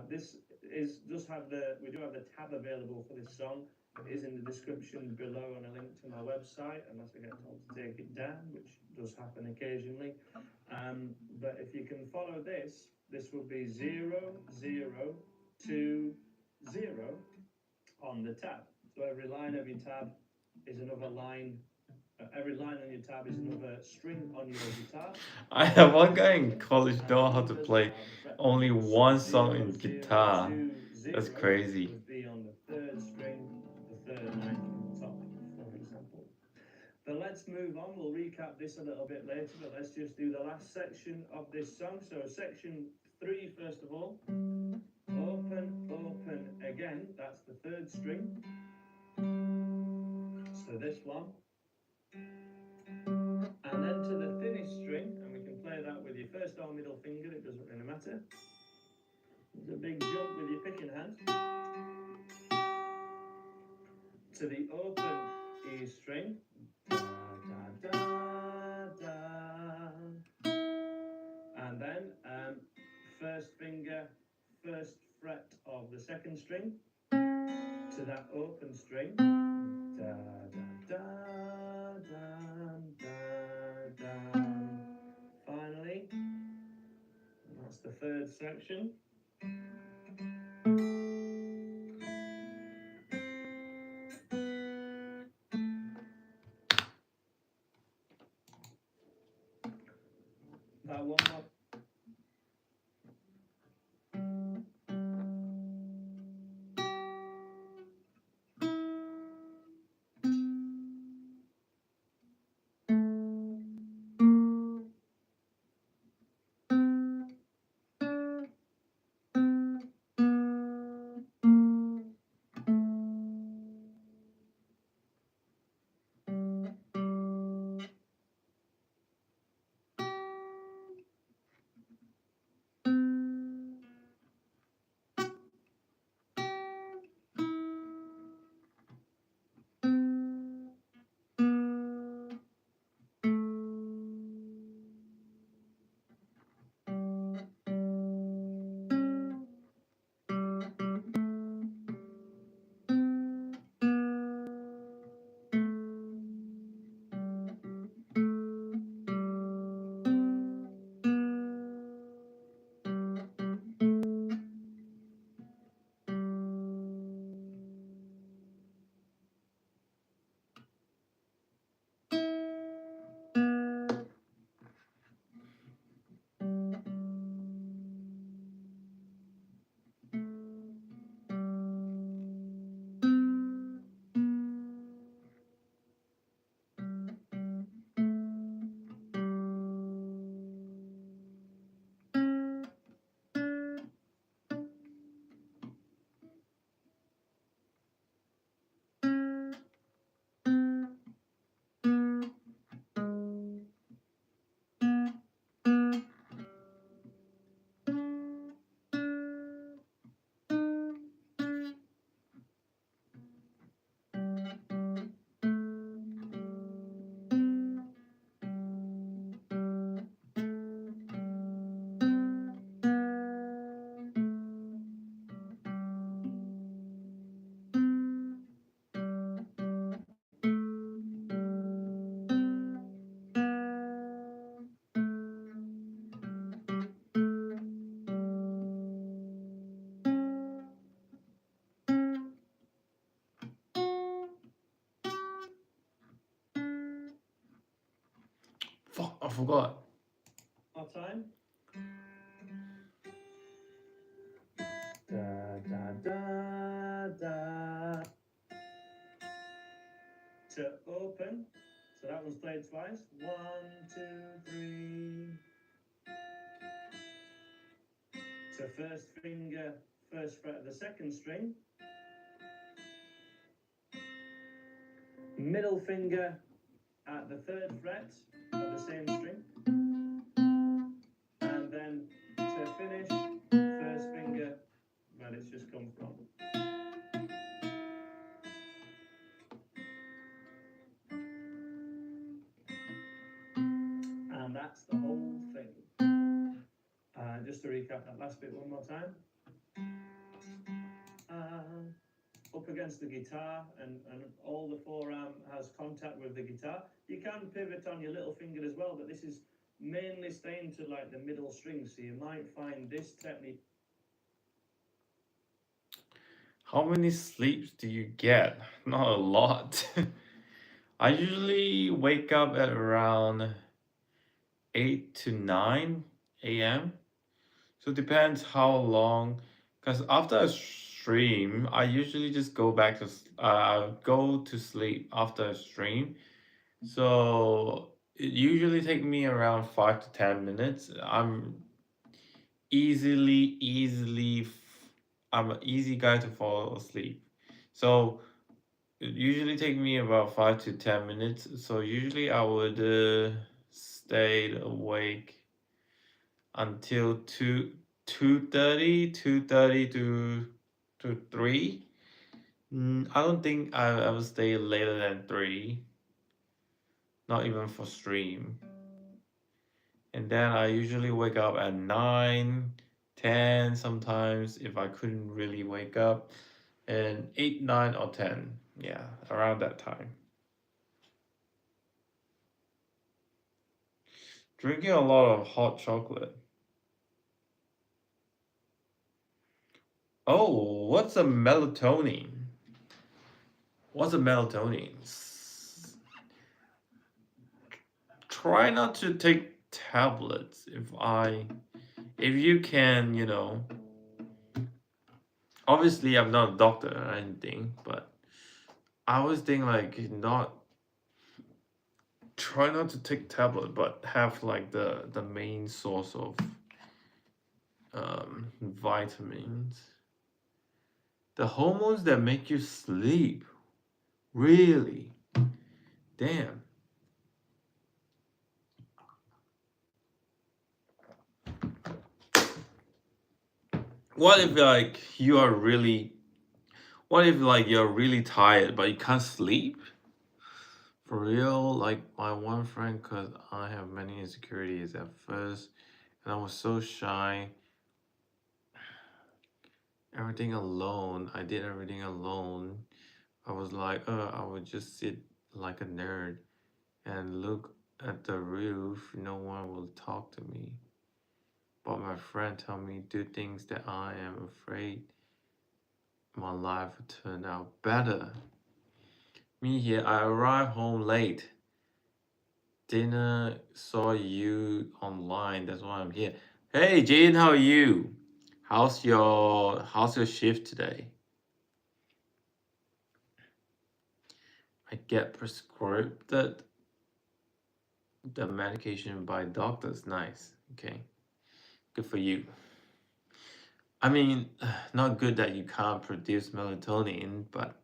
This is does have we do have the tab available for this song. It is in the description below and a link to my website, unless I get told to take it down, which does happen occasionally. But if you can follow this, this will be 0 0 2 0 on the tab. So every line of your tab is another line. Every line on your tab is another string on your guitar. I have one guy in college know how to play only one song in guitar. That's crazy. Would be on the third string, the third line from the top, for example. But let's move on. We'll recap this a little bit later, but let's just do the last section of this song. So section 3, first of all. Open, open again. That's the third string. So this one. And then to the thinnest string, and we can play that with your first or middle finger, it doesn't really matter. There's a big jump with your picking hand. To the open E string. Da, da, da, da. And then first finger, first fret of the second string to that open string. Da, da, da, da, da, da. Finally, that's the third section. That one more. forgot. What time? Da da da da. To open. So that one's played twice. 1, 2, 3. So first finger, first fret of the second string. Middle finger at the third fret of the same string. And then to finish, first finger where it's just come from. And that's the whole thing. Just to recap that last bit one more time. Up against the guitar, and all the forearm has contact with the guitar. You can pivot on your little finger as well, but this is mainly staying to like the middle string, so you might find this technique. How many sleeps do you get? Not a lot. I usually wake up at around 8 to 9 a.m. So it depends how long. Because after a stream, I usually just go to sleep after a stream. So it usually take me around 5 to 10 minutes. I'm an easy guy to fall asleep. So it usually take me about 5 to 10 minutes. So usually I would stay awake until 2:30 to 3. I don't think I ever stay later than 3, not even for stream. And then I usually wake up at 9, 10 sometimes if I couldn't really wake up, and 8, 9, or 10. Yeah, around that time. Drinking a lot of hot chocolate. Oh, what's a melatonin? What's a melatonin? Try not to take tablets if you can, obviously I'm not a doctor or anything, but I always think like not try not to take tablet, but have like the main source of vitamins. The hormones that make you sleep. Really? Damn. What if you're really tired but you can't sleep? For real, like my one friend, cause I have many insecurities at first, and I was so shy. Everything alone. I did everything alone. I was like, I would just sit like a nerd and look at the roof. No one will talk to me. But my friend told me do things that I am afraid my life will turn out better. Me here, I arrived home late. Dinner saw you online. That's why I'm here. Hey Jane, how are you? How's your shift today? I get prescribed the medication by doctors. Nice. Okay. Good for you. I mean, not good that you can't produce melatonin, but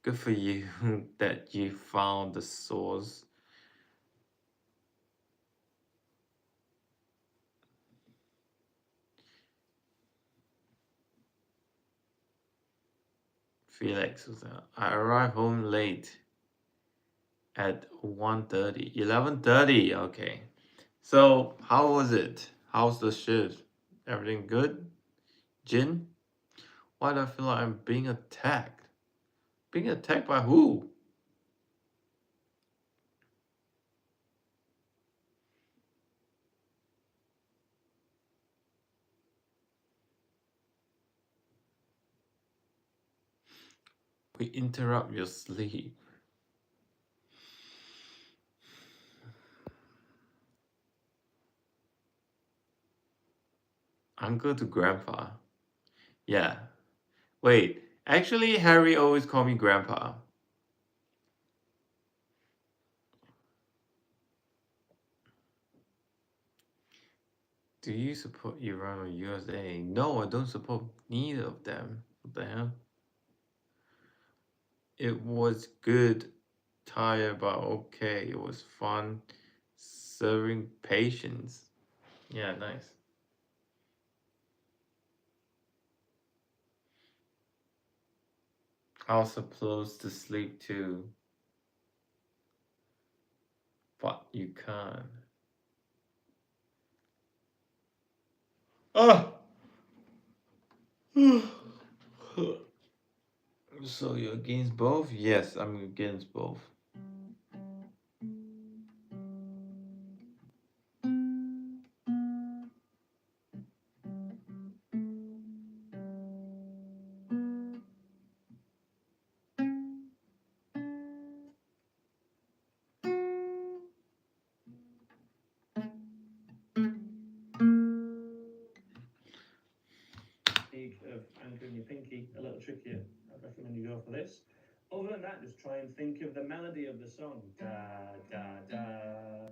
good for you that you found the source. Felix was I arrived home late at 1:30. 11:30. Okay. So, how was it? How's the shift? Everything good? Jin? Why do I feel like I'm being attacked? Being attacked by who? We interrupt your sleep. Uncle to grandpa. Yeah. Wait, actually, Harry always called me grandpa. Do you support Iran or USA? No, I don't support neither of them. What the hell? It was good, tired, but okay. It was fun, serving patience. Yeah, nice. I was supposed to sleep too, but you can't. Ah! So you're against both? Yes, I'm against both. Of anchoring your pinky a little trickier. I'd recommend you go for this. Other than that, just try and think of the melody of the song. Da da da,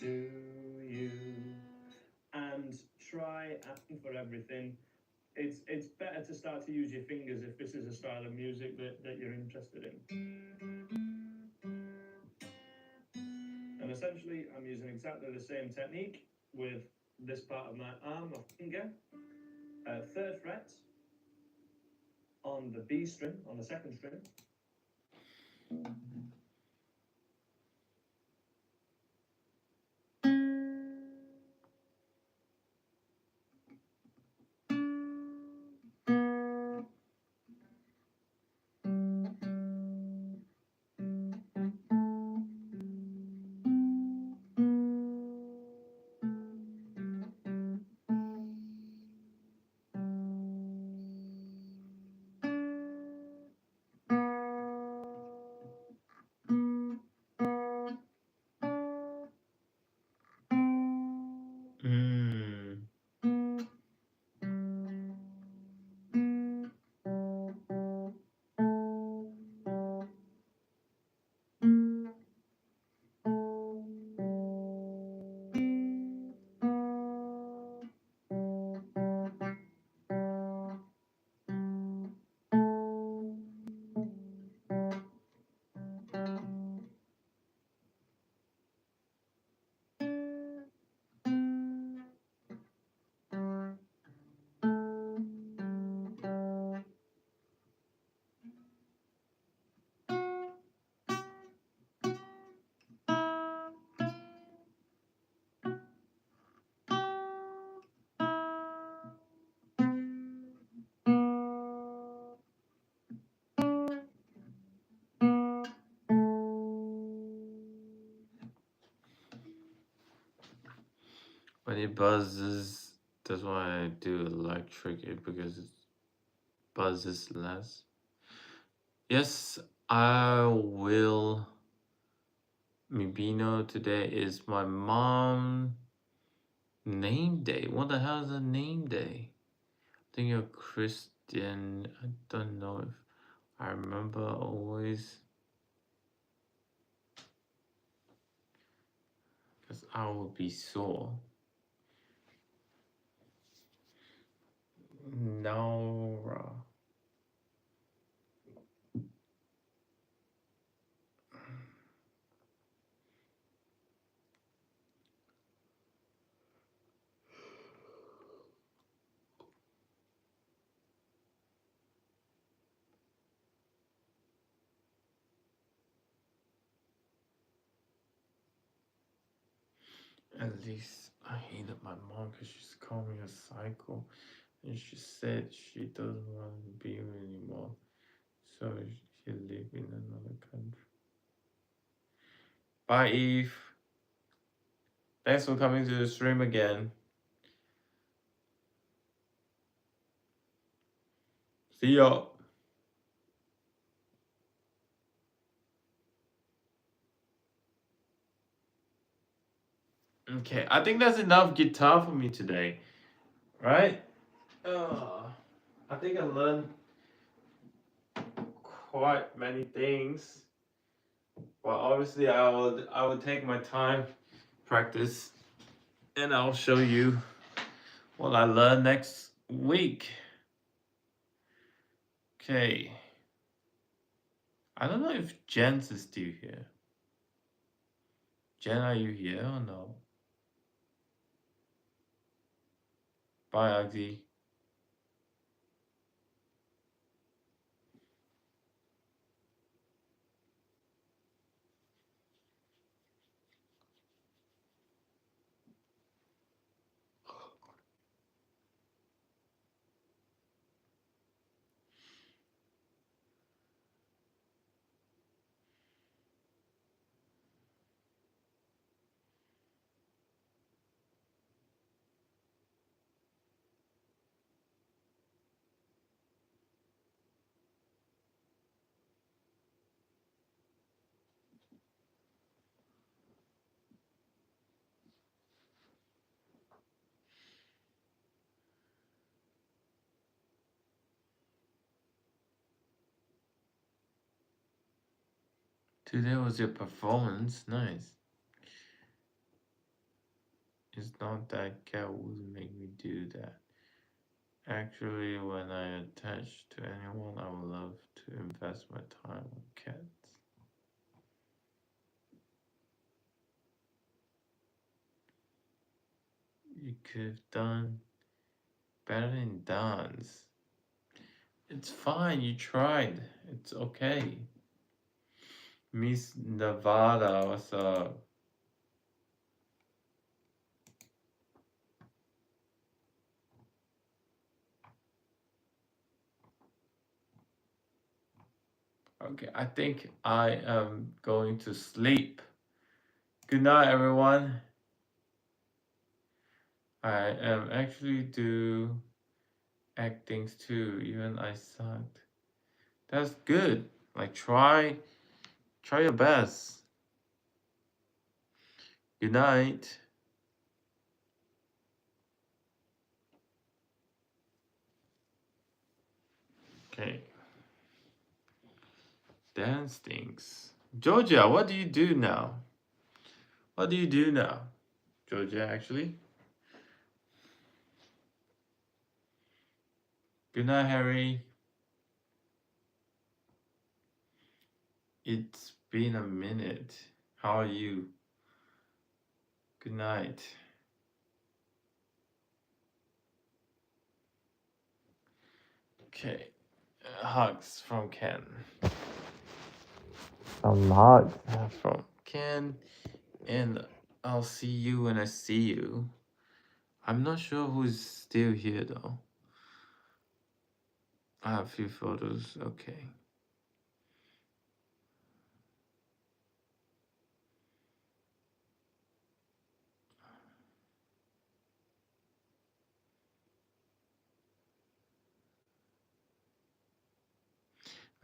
to you, and try asking for everything. It's better to start to use your fingers if this is a style of music that you're interested in. And essentially, I'm using exactly the same technique with this part of my arm, my finger, third fret on the B string, on the second string. Mm. When it buzzes, that's why I do electric it because it buzzes less. Yes, I will. Mibino, today is my mom name day. What the hell is a name day? I think you're Christian. I don't know if I remember always. Because I will be sore. Nora. At least I hated my mom because she's called me a psycho. And she said she doesn't want to be here anymore. So she live in another country. Bye, Eve. Thanks for coming to the stream again. See ya. Okay, I think that's enough guitar for me today. right? I think I learned quite many things, but obviously I would take my time, practice, and I'll show you what I learned next week. Okay. I don't know if Jens is still here. Jen, are you here or no? Bye, Agdi. Today was your performance. Nice. It's not that cat would make me do that. Actually, when I attach to anyone, I would love to invest my time on cats. You could have done better than dance. It's fine, you tried. It's okay. Miss Nevada, what's up? Okay, I think I am going to sleep. Good night, everyone. I am actually do actings too, even I sucked. That's good. Like try your best. Good night. Okay. Dance things. Georgia, what do you do now? What do you do now? Georgia, actually. Good night, Harry. It's been a minute. How are you? Good night. Okay. Hugs from Ken. Some hugs from Ken. And I'll see you when I see you. I'm not sure who's still here though. I have a few photos. Okay.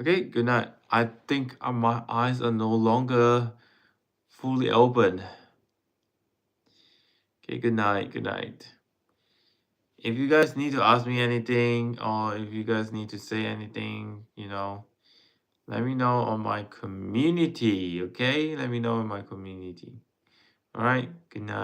Okay, good night. I think my eyes are no longer fully open. Okay, good night, good night. If you guys need to ask me anything or if you guys need to say anything, let me know on my community, okay? Let me know in my community. All right, good night.